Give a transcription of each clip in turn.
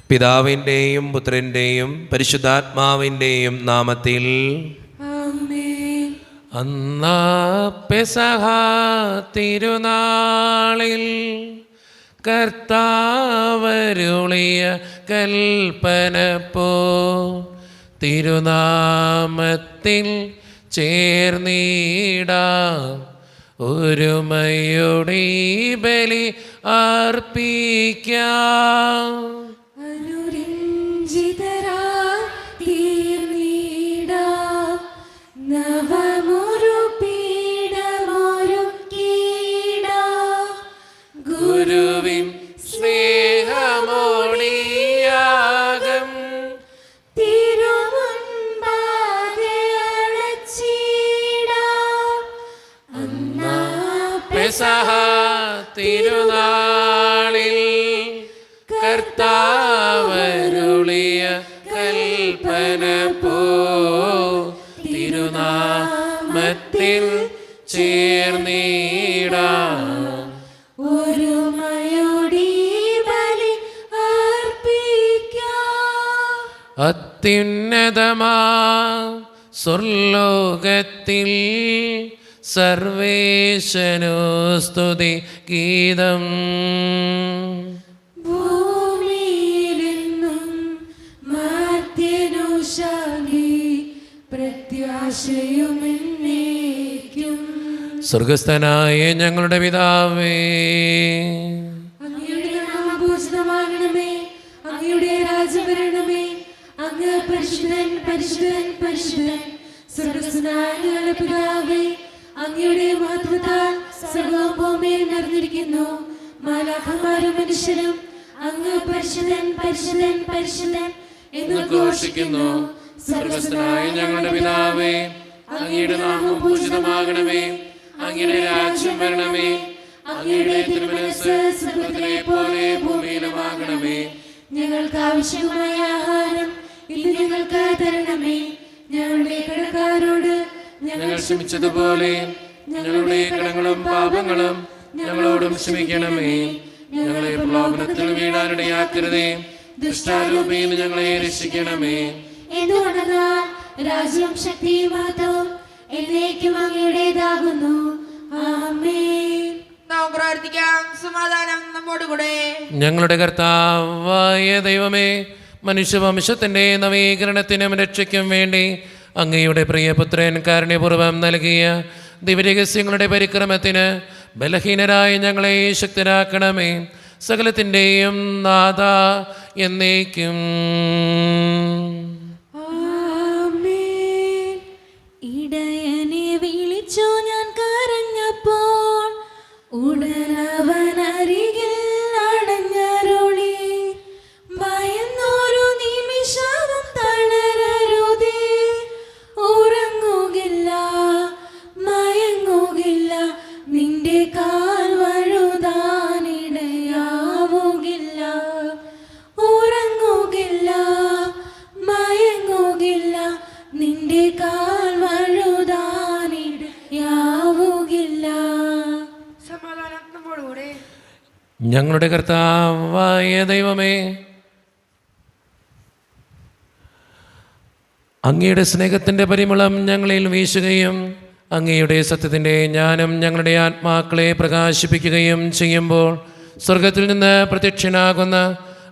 പിതാവിൻ്റെയും പുത്രൻ്റെയും പരിശുദ്ധാത്മാവിൻ്റെയും നാമത്തിൽ ആമേൻ. അന്നാ പെസഹ തിരുനാളിൽ കർത്താവരുളിയ കൽപ്പന പോ തിരുനാമത്തിൽ ചേർന്നിടാം ഒരുമയോടെ ബലി അർപ്പിക്കാം. അനുരഞ്ജിതരായി തീർന്നിടാം, നവമൊരു പീഠമൊരുക്കിടാം. ഗുരുവിൻ സ്നേഹമോടിയാകം തിരുമുൻപാകെ അണച്ചിടാം. അന്നാ പെസഹ തിരുനാളിൽ കർത്താവരുളിയ കൽപ്പന പോ തിരുനാമത്തിൽ ചേർന്നിടാം ഒരുമയോടെ ബലി അർപ്പിക്കാം. അത്യുന്നതമാ സ്വർലോകത്തിൽ സർവേശനു സ്തുതി ഗീതം. ഭൂമിയിലെന്നും മർത്യനു ശാന്തി പ്രത്യാശയുമെന്നേക്കും. സ്വർഗസ്ഥനായ ഞങ്ങളുടെ പിതാവേ, അങ്ങയുടെ നാമം പൂജിതമാകണമേ, അങ്ങയുടെ രാജ്യം വരണമേ. അങ്ങ് പരിശുദ്ധൻ പരിശുദ്ധൻ പരിശുദ്ധൻ. സ്വർഗ്ഗസ്ഥനായ ഞങ്ങളുടെ പിതാവേ, അങ്ങയുടെ മഹത്വത്താൽ സർവ്വവും ഭൂമിയിൽ നിറഞ്ഞിരിക്കുന്നു. മാലാഖമാരും മനുഷ്യരും അങ്ങ് പരിശുദ്ധൻ പരിശുദ്ധൻ പരിശുദ്ധൻ എന്ന് ഘോഷിക്കുന്നു. സ്വർഗസ്ഥനായ ഞങ്ങളുടെ പിതാവേ, അങ്ങയുടെ നാമം പൂജിതമാകണമേ, അങ്ങയുടെ രാജ്യം വരണമേ, അങ്ങയുടെ തിരുമനസ്സ് സ്വർഗ്ഗത്തിലെ പോലെ ഭൂമിയിലുമാകണമേ. ഞങ്ങൾക്ക് ആവശ്യമായ ആഹാരം ഇന്ന് ഞങ്ങൾക്ക് തരണമേ. ഞങ്ങളുടെ കടക്കാരോട് ഞങ്ങൾ ക്ഷമിച്ചതുപോലെ ഞങ്ങളുടെ കടങ്ങളും പാപങ്ങളും ഞങ്ങളോടും ക്ഷമിക്കണമേ. ഞങ്ങളെ പ്രലോഭനത്തിൽ വീഴാനിടയാക്കരുതേ, ദുഷ്ടാരൂപിയിൽ ഞങ്ങളെ രക്ഷിക്കണമേ. എന്തുകൊണ്ടെന്നാൽ രാജ്യം ശക്തിയും മഹത്വവും എന്നേക്കും അങ്ങയുടേതാകുന്നു. ആമേൻ. നാം പ്രാർത്ഥിക്കാം. സമാധാനം നമ്മോടുകൂടെ. ഞങ്ങളുടെ കർത്താവായ ദൈവമേ, മനുഷ്യവംശത്തിൻ്റെ നവീകരണത്തിനും രക്ഷയ്ക്കും വേണ്ടി അങ്ങയുടെ പ്രിയപുത്രൻ കാരുണ്യപൂർവ്വം നൽകിയ ദിവ്യരഹസ്യങ്ങളുടെ പരിക്രമത്തിന് ബലഹീനരായ ഞങ്ങളെ ശക്തരാക്കണമേ. സകലത്തിൻ്റെയും നാഥ എന്നേക്കും. ആമേൻ. ഇടയനെ വിളിച്ചു ഞാൻ കരഞ്ഞപ്പോൾ ഉടനവനരികിൽ അടഞ്ഞരുളി. ഭയന്നൊരു നിമിഷവും തളരരുതേ, ഉറങ്ങുകില്ല മയങ്ങുകില്ല, നിന്റെ കാൽ വഴുതാനിടയാവുകില്ല. ഉറങ്ങുകില്ല മയങ്ങുകില്ല, നിന്റെ കാൽ വഴുതാനിടയാവുകില്ല. സമാധാനം നമ്മോടുകൂടെ. ഞങ്ങളുടെ കർത്താവായ ദൈവമേ, അങ്ങയുടെ സ്നേഹത്തിൻ്റെ പരിമളം ഞങ്ങളിൽ വീശുകയും അങ്ങയുടെ സത്യത്തിൻ്റെ ജ്ഞാനം ഞങ്ങളുടെ ആത്മാക്കളെ പ്രകാശിപ്പിക്കുകയും ചെയ്യുമ്പോൾ സ്വർഗത്തിൽ നിന്ന് പ്രത്യക്ഷനാകുന്ന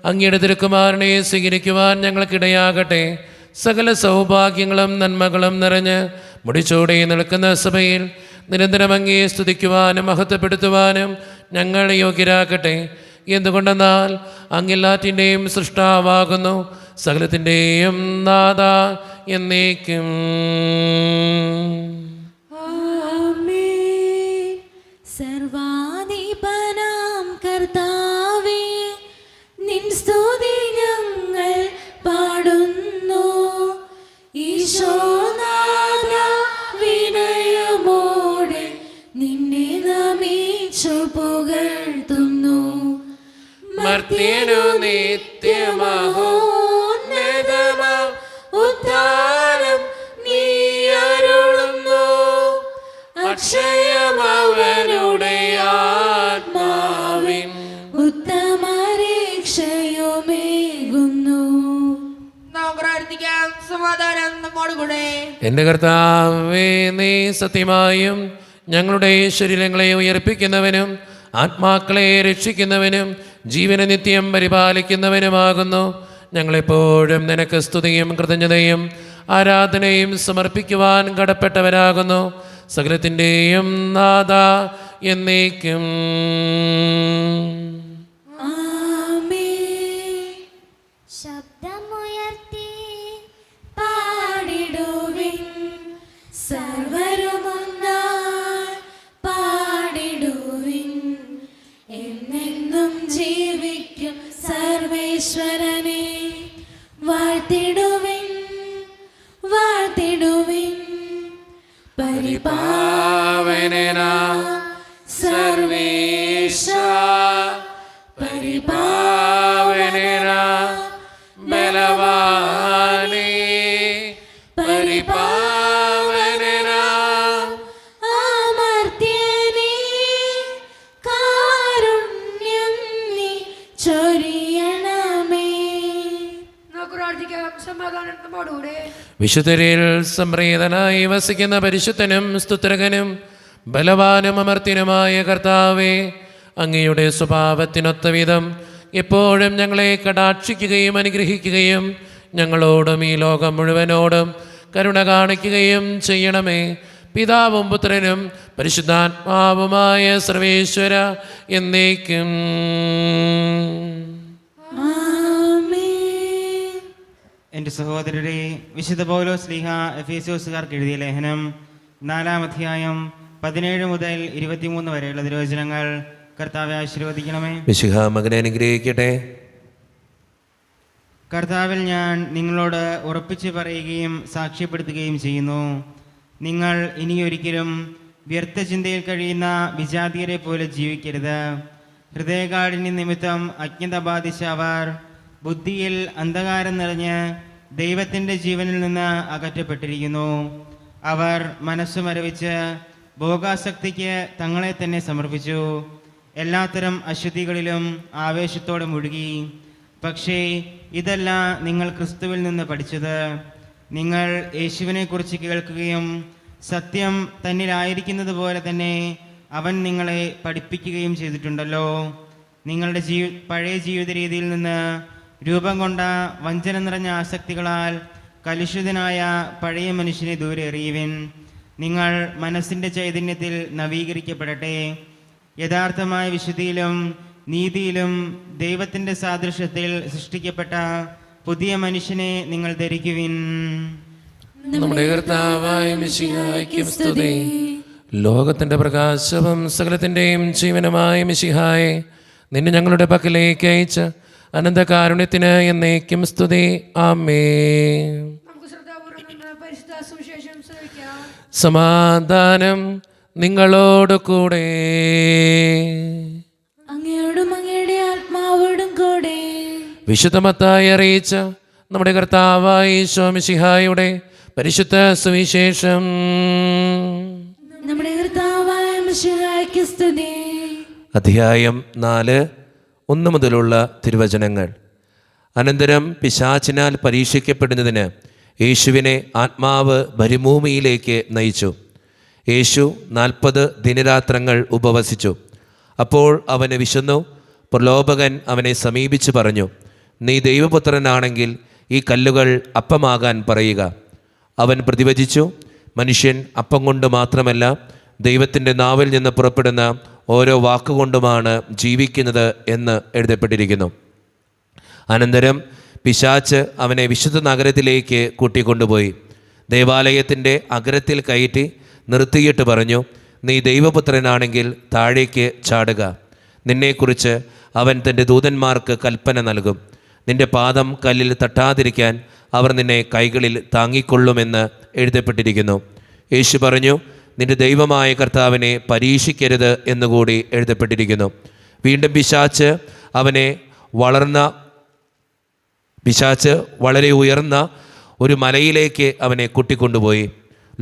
അങ്ങയുടെ തിരുക്കുമാരനെ സ്വീകരിക്കുവാൻ ഞങ്ങൾക്കിടയാകട്ടെ. സകല സൗഭാഗ്യങ്ങളും നന്മകളും നിറഞ്ഞ് മുടിച്ചോടെ നിൽക്കുന്ന സഭയിൽ നിരന്തരം അങ്ങയെ സ്തുതിക്കുവാനും മഹത്വപ്പെടുത്തുവാനും ഞങ്ങളെ യോഗ്യരാക്കട്ടെ. എന്തുകൊണ്ടെന്നാൽ അങ്ങെല്ലാറ്റിൻ്റെയും സൃഷ്ടാവാകുന്നു, സകലത്തിൻ്റെയും നാഥ എന്നേക്കും. ആമേൻ. സർവാധിപനാം കർത്താവേ, നിൻ സ്തുതി ഞങ്ങൾ പാടുന്നു. ഈശോനാഥ വിനയമോടെ നിന്നെ നമിച്ചു പുകഴ്ത്തുന്നു. മർത്യനു നിത്യമഹോന്നതമാം ഉദ്ധാരം നീ അരുളുന്നു. അക്ഷയമവനുടെ ആത്മാവിൻ ഉത്തമരക്ഷയുമേകുന്നു. പ്രാർത്ഥിക്കാം. സമാധാനം നമ്മോടുകൂടെ. എൻ്റെ കർത്താവേ, നീ സത്യമായും ഞങ്ങളുടെ ശരീരങ്ങളെ ഉയർപ്പിക്കുന്നവനും ആത്മാക്കളെ രക്ഷിക്കുന്നവനും ജീവനെ നിത്യം പരിപാലിക്കുന്നവനുമാകുന്നു. ഞങ്ങളെപ്പോഴും നിനക്ക് സ്തുതിയും കൃതജ്ഞതയും ആരാധനയും സമർപ്പിക്കുവാൻ കടപ്പെട്ടവരാകുന്നു. സകലത്തിൻ്റെയും നാഥ എന്നേക്കും. ശബ്ദമുയർത്തി പാടിടുവിൻ, സർവരുമൊന്നായി പാടിടുവിൻ. എന്നെന്നും ജീവിക്കും സർവേശ്വരനെ വാഴ്ത്തിടുവിൻ, വാഴ്ത്തിടുവിൻ. പരിപാവനനാം സർവേശ, പരിപാവനനാം ബലവാനേ, പരിപാവനനാം അമർത്യനേ, കാരുണ്യം നീ ചൊരിയണമേ. നമുക്ക് പ്രാർത്ഥിക്കാം. സമാധാനം നമ്മോടുകൂടെ. വിശുദ്ധരിൽ സംപ്രീതനായി വസിക്കുന്ന പരിശുദ്ധനും സ്തുത്രകനും ബലവാനും അമർത്യനുമായ കർത്താവേ, അങ്ങയുടെ സ്വഭാവത്തിനൊത്ത വിധം എപ്പോഴും ഞങ്ങളെ കടാക്ഷിക്കുകയും അനുഗ്രഹിക്കുകയും ഞങ്ങളോടും ഈ ലോകം മുഴുവനോടും കരുണ കാണിക്കുകയും ചെയ്യണമേ. പിതാവും പുത്രനും പരിശുദ്ധാത്മാവുമായ സർവേശ്വര എന്നേക്കും. എൻ്റെ സഹോദരരെ, വിശുദ്ധ പൗലോസ് ശ്ലീഹ എഫേസ്യോസുകാർക്ക് എഴുതിയ ലേഖനം 4-ാം അധ്യായം 17 മുതൽ 23 വരെയുള്ള തിരുവചനങ്ങൾ കർത്താവെ ആശീർവദിക്കണമേ. മിശിഹ മകനെ അനുഗ്രഹിക്കട്ടെ. കർത്താവിൽ ഞാൻ നിങ്ങളോട് ഉറപ്പിച്ച് പറയുകയും സാക്ഷ്യപ്പെടുത്തുകയും ചെയ്യുന്നു, നിങ്ങൾ ഇനിയൊരിക്കലും വ്യർത്ഥ ചിന്തയിൽ കഴിയുന്ന വിജാതീയരെ പോലെ ജീവിക്കരുത്. ഹൃദയകാഠിന്യ നിമിത്തം അജ്ഞത ബാധിച്ച അവർ ബുദ്ധിയിൽ അന്ധകാരം നിറഞ്ഞ് ദൈവത്തിൻ്റെ ജീവനിൽ നിന്ന് അകറ്റപ്പെട്ടിരിക്കുന്നു. അവർ മനസ്സു മരവിച്ച് ഭോഗാസക്തിക്ക് തങ്ങളെ തന്നെ സമർപ്പിച്ചു. എല്ലാത്തരം അശുദ്ധികളിലും ആവേശത്തോടെ മുഴുകി. പക്ഷേ ഇതല്ല നിങ്ങൾ ക്രിസ്തുവിൽ നിന്ന് പഠിച്ചത്. നിങ്ങൾ യേശുവിനെക്കുറിച്ച് കേൾക്കുകയും സത്യം തന്നിലായിരിക്കുന്നത് പോലെ തന്നെ അവൻ നിങ്ങളെ പഠിപ്പിക്കുകയും ചെയ്തിട്ടുണ്ടല്ലോ. നിങ്ങളുടെ പഴയ ജീവിത രീതിയിൽ നിന്ന് രൂപം കൊണ്ട വഞ്ചന നിറഞ്ഞ ആസക്തികളാൽ കലുഷിതനായ പഴയ മനുഷ്യനെ ദൂരെ എറിയുവിൻ. നിങ്ങൾ മനസ്സിൻ്റെ ചൈതന്യത്തിൽ നവീകരിക്കപ്പെടട്ടെ. യഥാർത്ഥമായ വിശുദ്ധിയിലും നീതിയിലും ദൈവത്തിൻ്റെ സാദൃശ്യത്തിൽ സൃഷ്ടിക്കപ്പെട്ട പുതിയ മനുഷ്യനെ നിങ്ങൾ ധരിക്കുവിൻ. നമ്മുടെ കർത്താവായ മിശിഹായ്ക്ക് സ്തുതി. ലോകത്തിന്റെ പ്രകാശവും സകലത്തിന്റെയും ജീവനുമായ മിശിഹായെ, നിന്നെ ഞങ്ങളുടെ പക്കലേക്ക് അയച്ച അനന്തകാരുണ്യത്തിന് എന്നേക്കും സ്തുതി. ആമേൻ. നമുക്ക് ശ്രദ്ധാപൂർവ്വം നിന്ന് പരിശുദ്ധ സുവിശേഷം ശ്രവിക്കാം. സമാധാനം നിങ്ങളോട് കൂടെ. അങ്ങയോടും അങ്ങയുടെ ആത്മാവോടും കൂടെ. വിശുദ്ധ മത്തായി അറിയിച്ച നമ്മുടെ കർത്താവായ ഈശോ മിശിഹായുടെ പരിശുദ്ധ സുവിശേഷം. നമ്മുടെ കർത്താവായ മിശിഹായ്ക്ക് സ്തുതി. അധ്യായം 4:1 മുതലുള്ള തിരുവചനങ്ങൾ. അനന്തരം പിശാചിനാൽ പരീക്ഷിക്കപ്പെടുന്നതിന് യേശുവിനെ ആത്മാവ് മരുഭൂമിയിലേക്ക് നയിച്ചു. യേശു 40 ദിനരാത്രങ്ങൾ ഉപവസിച്ചു. അപ്പോൾ അവന് വിശന്നു. പ്രലോഭകൻ അവനെ സമീപിച്ച് പറഞ്ഞു, നീ ദൈവപുത്രനാണെങ്കിൽ ഈ കല്ലുകൾ അപ്പമാകാൻ പറയുക. അവൻ പ്രതിവചിച്ചു, മനുഷ്യൻ അപ്പം കൊണ്ട് മാത്രമല്ല ദൈവത്തിൻ്റെ നാവിൽ നിന്ന് പുറപ്പെടുന്ന ഓരോ വാക്കുകൊണ്ടുമാണ് ജീവിക്കുന്നത് എന്ന് എഴുതപ്പെട്ടിരിക്കുന്നു. അനന്തരം പിശാച് അവനെ വിശുദ്ധ നഗരത്തിലേക്ക് കൂട്ടിക്കൊണ്ടുപോയി ദേവാലയത്തിൻ്റെ അഗ്രത്തിൽ കയറ്റി നിർത്തിയിട്ട് പറഞ്ഞു, നീ ദൈവപുത്രനാണെങ്കിൽ താഴേക്ക് ചാടുക. നിന്നെക്കുറിച്ച് അവൻ തൻ്റെ ദൂതന്മാർക്ക് കൽപ്പന നൽകും. നിന്റെ പാദം കല്ലിൽ തട്ടാതിരിക്കാൻ അവർ നിന്നെ കൈകളിൽ താങ്ങിക്കൊള്ളുമെന്ന് എഴുതപ്പെട്ടിരിക്കുന്നു. യേശു പറഞ്ഞു, നിന്റെ ദൈവമായ കർത്താവിനെ പരീക്ഷിക്കരുത് എന്നുകൂടി എഴുതപ്പെട്ടിരിക്കുന്നു. വീണ്ടും പിശാച് വളരെ ഉയർന്ന ഒരു മലയിലേക്ക് അവനെ കൂട്ടിക്കൊണ്ടുപോയി.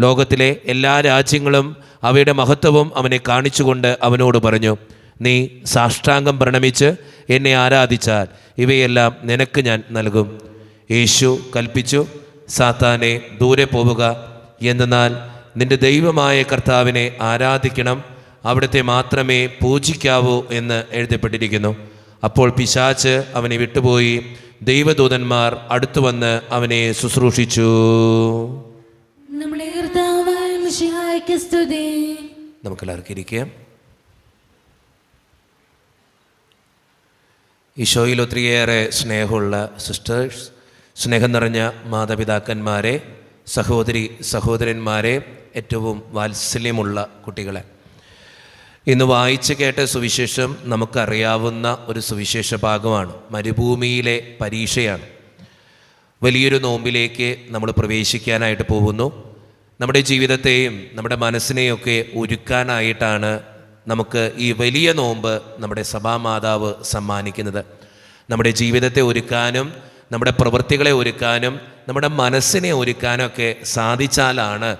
ലോകത്തിലെ എല്ലാ രാജ്യങ്ങളും അവയുടെ മഹത്വവും അവനെ കാണിച്ചുകൊണ്ട് അവനോട് പറഞ്ഞു, നീ സാഷ്ടാംഗം പ്രണമിച്ച് എന്നെ ആരാധിച്ചാൽ ഇവയെല്ലാം നിനക്ക് ഞാൻ നൽകും. യേശു കൽപ്പിച്ചു, സാത്താനെ ദൂരെ പോവുക, എന്തെന്നാൽ നിന്റെ ദൈവമായ കർത്താവിനെ ആരാധിക്കണം, അവിടുത്തെ മാത്രമേ പൂജിക്കാവൂ എന്ന് എഴുതപ്പെട്ടിരിക്കുന്നു. അപ്പോൾ പിശാച് അവനെ വിട്ടുപോയി. ദൈവദൂതന്മാർ അടുത്തു വന്ന് അവനെ ശുശ്രൂഷിച്ചു. നമ്മുടെ കർത്താവായ മിശിഹായ്ക്ക് സ്തുതി. നമുക്കെല്ലാവർക്കും ഇരിക്കാം. ഈശോയിൽ ഒത്തിരിയേറെ സ്നേഹമുള്ള സിസ്റ്റേഴ്സ്, സ്നേഹം നിറഞ്ഞ മാതാപിതാക്കന്മാരെ, സഹോദരി സഹോദരന്മാരെ, ഏറ്റവും വാത്സല്യമുള്ള കുട്ടികളെ, ഇന്ന് വായിച്ച് കേട്ട സുവിശേഷം നമുക്കറിയാവുന്ന ഒരു സുവിശേഷ ഭാഗമാണ്. മരുഭൂമിയിലെ പരീക്ഷയാണ്. വലിയൊരു നോമ്പിലേക്ക് നമ്മൾ പ്രവേശിക്കാനായിട്ട് പോകുന്നു. നമ്മുടെ ജീവിതത്തെയും നമ്മുടെ മനസ്സിനെയൊക്കെ ഒരുക്കാനായിട്ടാണ് നമുക്ക് ഈ വലിയ നോമ്പ് നമ്മുടെ സഭാമാതാവ് സമ്മാനിക്കുന്നത്. നമ്മുടെ ജീവിതത്തെ ഒരുക്കാനും നമ്മുടെ പ്രവൃത്തികളെ ഒരുക്കാനും നമ്മുടെ മനസ്സിനെ ഒരുക്കാനും ഒക്കെ സാധിച്ചാലാണ്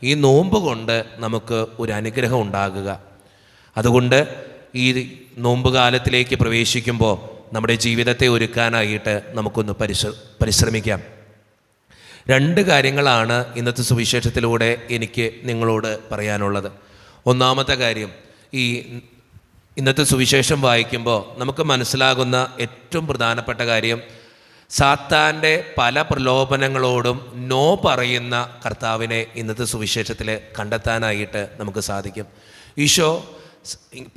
ഈ നോമ്പ് കൊണ്ട് നമുക്ക് ഒരു അനുഗ്രഹം ഉണ്ടാകുക. അതുകൊണ്ട് ഈ നോമ്പ് കാലത്തിലേക്ക് പ്രവേശിക്കുമ്പോൾ നമ്മുടെ ജീവിതത്തെ ഒരുക്കാനായിട്ട് നമുക്കൊന്ന് പരിശ്രമിക്കാം. 2 കാര്യങ്ങളാണ് ഇന്നത്തെ സുവിശേഷത്തിലൂടെ എനിക്ക് നിങ്ങളോട് പറയാനുള്ളത്. ഒന്നാമത്തെ കാര്യം, ഈ ഇന്നത്തെ സുവിശേഷം വായിക്കുമ്പോൾ നമുക്ക് മനസ്സിലാകുന്ന ഏറ്റവും പ്രധാനപ്പെട്ട കാര്യം, സാത്താൻ്റെ പല പ്രലോഭനങ്ങളോടും നോ പറയുന്ന കർത്താവിനെ ഇന്നത്തെ സുവിശേഷത്തിൽ കണ്ടെത്താനായിട്ട് നമുക്ക് സാധിക്കും. ഈശോ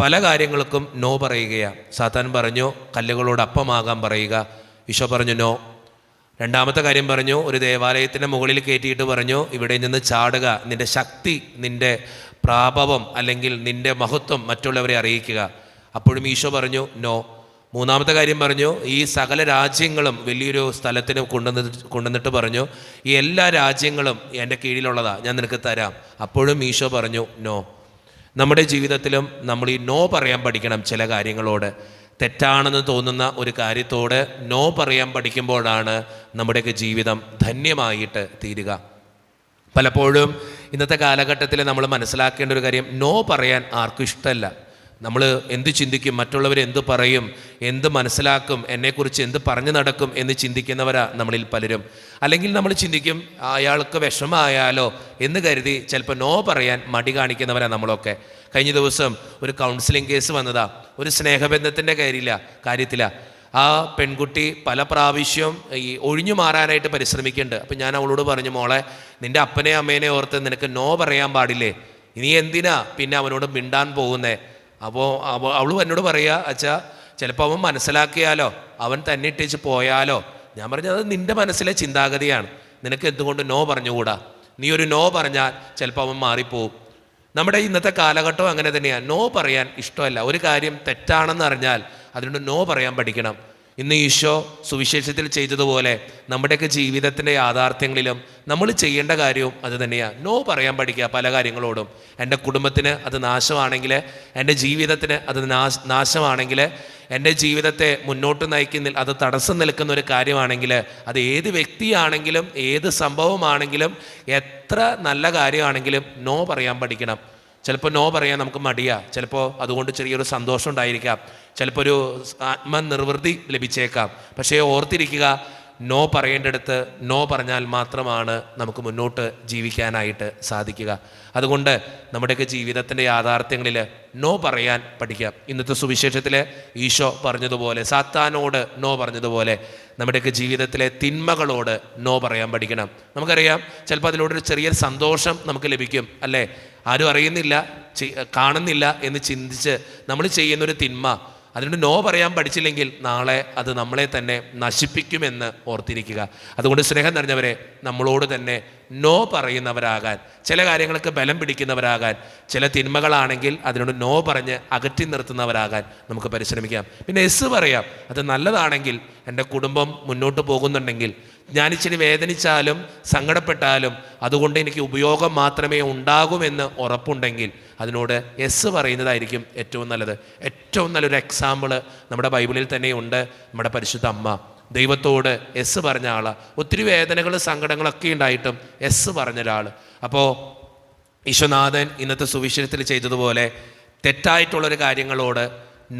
പല കാര്യങ്ങൾക്കും നോ പറയുകയാണ്. സാത്താൻ പറഞ്ഞു കല്ലുകളോട് അപ്പമാകാൻ പറയുക, ഈശോ പറഞ്ഞു നോ. രണ്ടാമത്തെ കാര്യം പറഞ്ഞു, ഒരു ദേവാലയത്തിൻ്റെ മുകളിൽ കയറ്റിയിട്ട് പറഞ്ഞു ഇവിടെ നിന്ന് ചാടുക, നിൻ്റെ ശക്തി, നിൻ്റെ പ്രാഭവം അല്ലെങ്കിൽ നിൻ്റെ മഹത്വം മറ്റുള്ളവരെ അറിയിക്കുക. അപ്പോഴും ഈശോ പറഞ്ഞു നോ. മൂന്നാമത്തെ കാര്യം പറഞ്ഞു, ഈ സകല രാജ്യങ്ങളും വലിയൊരു സ്ഥലത്തിന് കൊണ്ടുവന്നിട്ട് പറഞ്ഞു ഈ എല്ലാ രാജ്യങ്ങളും എൻ്റെ കീഴിലുള്ളതാ, ഞാൻ നിനക്ക് തരാം. അപ്പോഴും ഈശോ പറഞ്ഞു നോ. നമ്മുടെ ജീവിതത്തിലും നമ്മൾ ഈ നോ പറയാൻ പഠിക്കണം. ചില കാര്യങ്ങളോട്, തെറ്റാണെന്ന് തോന്നുന്ന ഒരു കാര്യത്തോട് നോ പറയാൻ പഠിക്കുമ്പോഴാണ് നമ്മുടെയൊക്കെ ജീവിതം ധന്യമായിട്ട് തീരുക. പലപ്പോഴും ഇന്നത്തെ കാലഘട്ടത്തിൽ നമ്മൾ മനസ്സിലാക്കേണ്ട ഒരു കാര്യം, നോ പറയാൻ ആർക്കും ഇഷ്ടമല്ല. നമ്മൾ എന്ത് ചിന്തിക്കും, മറ്റുള്ളവർ എന്ത് പറയും, എന്ത് മനസ്സിലാക്കും, എന്നെക്കുറിച്ച് എന്ത് പറഞ്ഞു നടക്കും എന്ന് ചിന്തിക്കുന്നവരാ നമ്മളിൽ പലരും. അല്ലെങ്കിൽ നമ്മൾ ചിന്തിക്കും അയാൾക്ക് വിഷമമായാലോ എന്ന് കരുതി ചിലപ്പോൾ നോ പറയാൻ മടി കാണിക്കുന്നവരാ നമ്മളൊക്കെ. കഴിഞ്ഞ ദിവസം ഒരു കൗൺസിലിംഗ് കേസ് വന്നതാ. ഒരു സ്നേഹബന്ധത്തിൻ്റെ കാര്യത്തില ആ പെൺകുട്ടി പല പ്രാവശ്യം ഈ ഒഴിഞ്ഞു മാറാനായിട്ട് പരിശ്രമിക്കുന്നുണ്ട്. അപ്പം ഞാൻ അവളോട് പറഞ്ഞു, മോളെ നിൻ്റെ അപ്പനെ അമ്മേനെ ഓർത്ത് നിനക്ക് നോ പറയാൻ പാടില്ലേ, ഇനി എന്തിനാ പിന്നെ അവനോട് മിണ്ടാൻ പോകുന്നേ? അപ്പോൾ അവൾ എന്നോട് പറയുക, അച്ഛാ ചിലപ്പോൾ അവൻ മനസ്സിലാക്കിയാലോ, അവൻ തന്നെ ഇട്ടേച്ച് പോയാലോ. ഞാൻ പറഞ്ഞത് അത് നിൻ്റെ മനസ്സിലെ ചിന്താഗതിയാണ്, നിനക്ക് എന്തുകൊണ്ട് നോ പറഞ്ഞുകൂടാ? നീ ഒരു നോ പറഞ്ഞാൽ ചിലപ്പോൾ അവൻ മാറിപ്പോവും. നമ്മുടെ ഇന്നത്തെ കാലഘട്ടം അങ്ങനെ തന്നെയാണ്. നോ പറയാൻ ഇഷ്ടമല്ല. ഒരു കാര്യം തെറ്റാണെന്ന് അറിഞ്ഞാൽ അതിനോട് നോ പറയാൻ പഠിക്കണം. ഇന്ന് ഈശോ സുവിശേഷത്തിൽ ചെയ്തതുപോലെ നമ്മുടെയൊക്കെ ജീവിതത്തിൻ്റെ യാഥാർത്ഥ്യങ്ങളിലും നമ്മൾ ചെയ്യേണ്ട കാര്യവും അത് തന്നെയാണ്. നോ പറയാൻ പഠിക്കുക പല കാര്യങ്ങളോടും. എൻ്റെ കുടുംബത്തിന് അത് നാശമാണെങ്കിൽ, എൻ്റെ ജീവിതത്തിന് അത് നാശമാണെങ്കിൽ, എൻ്റെ ജീവിതത്തെ മുന്നോട്ട് നയിക്കുന്ന അത് തടസ്സം നിൽക്കുന്ന ഒരു കാര്യമാണെങ്കിൽ, അത് ഏത് വ്യക്തിയാണെങ്കിലും ഏത് സംഭവമാണെങ്കിലും എത്ര നല്ല കാര്യമാണെങ്കിലും നോ പറയാൻ പഠിക്കണം. ചിലപ്പോൾ നോ പറയാൻ നമുക്ക് മടിയാണ്. ചിലപ്പോൾ അതുകൊണ്ട് ചെറിയൊരു സന്തോഷം ഉണ്ടായിരിക്കാം, ചിലപ്പോൾ ഒരു ആത്മനിർവൃത്തി ലഭിച്ചേക്കാം. പക്ഷേ ഓർത്തിരിക്കുക, നോ പറയേണ്ടടുത്ത് നോ പറഞ്ഞാൽ മാത്രമാണ് നമുക്ക് മുന്നോട്ട് ജീവിക്കാനായിട്ട് സാധിക്കുക. അതുകൊണ്ട് നമ്മുടെയൊക്കെ ജീവിതത്തിൻ്റെ യാഥാർത്ഥ്യങ്ങളിൽ നോ പറയാൻ പഠിക്കാം. ഇന്നത്തെ സുവിശേഷത്തിൽ ഈശോ പറഞ്ഞതുപോലെ, സാത്താനോട് നോ പറഞ്ഞതുപോലെ നമ്മുടെയൊക്കെ ജീവിതത്തിലെ തിന്മകളോട് നോ പറയാൻ പഠിക്കണം. നമുക്കറിയാം ചിലപ്പോൾ അതിലൂടെ ചെറിയൊരു സന്തോഷം നമുക്ക് ലഭിക്കും, അല്ലേ? ആരും അറിയുന്നില്ല, കാണുന്നില്ല എന്ന് ചിന്തിച്ച് നമ്മൾ ചെയ്യുന്നൊരു തിന്മ, അതിനോട് നോ പറയാൻ പഠിച്ചില്ലെങ്കിൽ നാളെ അത് നമ്മളെ തന്നെ നശിപ്പിക്കുമെന്ന് ഓർത്തിരിക്കുക. അതുകൊണ്ട് സ്നേഹം നിറഞ്ഞവരെ, നമ്മളോട് തന്നെ നോ പറയുന്നവരാകാൻ, ചില കാര്യങ്ങൾക്ക് ബലം പിടിക്കുന്നവരാകാൻ, ചില തിന്മകളാണെങ്കിൽ അതിനോട് നോ പറഞ്ഞ് അകറ്റി നിർത്തുന്നവരാകാൻ നമുക്ക് പരിശ്രമിക്കാം. പിന്നെ എസ് പറയാം, അത് നല്ലതാണെങ്കിൽ, എൻ്റെ കുടുംബം മുന്നോട്ട് പോകുന്നുണ്ടെങ്കിൽ, ഞാനിച്ചിരി വേദനിച്ചാലും സങ്കടപ്പെട്ടാലും അതുകൊണ്ട് എനിക്ക് ഉപയോഗം മാത്രമേ ഉണ്ടാകുമെന്ന് ഉറപ്പുണ്ടെങ്കിൽ അതിനോട് എസ് പറയുന്നതായിരിക്കും ഏറ്റവും നല്ലത്. ഏറ്റവും നല്ലൊരു എക്സാമ്പിൾ നമ്മുടെ ബൈബിളിൽ തന്നെയുണ്ട്. നമ്മുടെ പരിശുദ്ധ അമ്മ ദൈവത്തോട് എസ് പറഞ്ഞ ആളാണ്. ഒത്തിരി വേദനകൾ സങ്കടങ്ങളൊക്കെ ഉണ്ടായിട്ടും എസ് പറഞ്ഞ ഒരാൾ. അപ്പോൾ ഈശ്വനാഥൻ ഇന്നത്തെ സുവിശേഷത്തിൽ ചെയ്തതുപോലെ തെറ്റായിട്ടുള്ളൊരു കാര്യങ്ങളോട്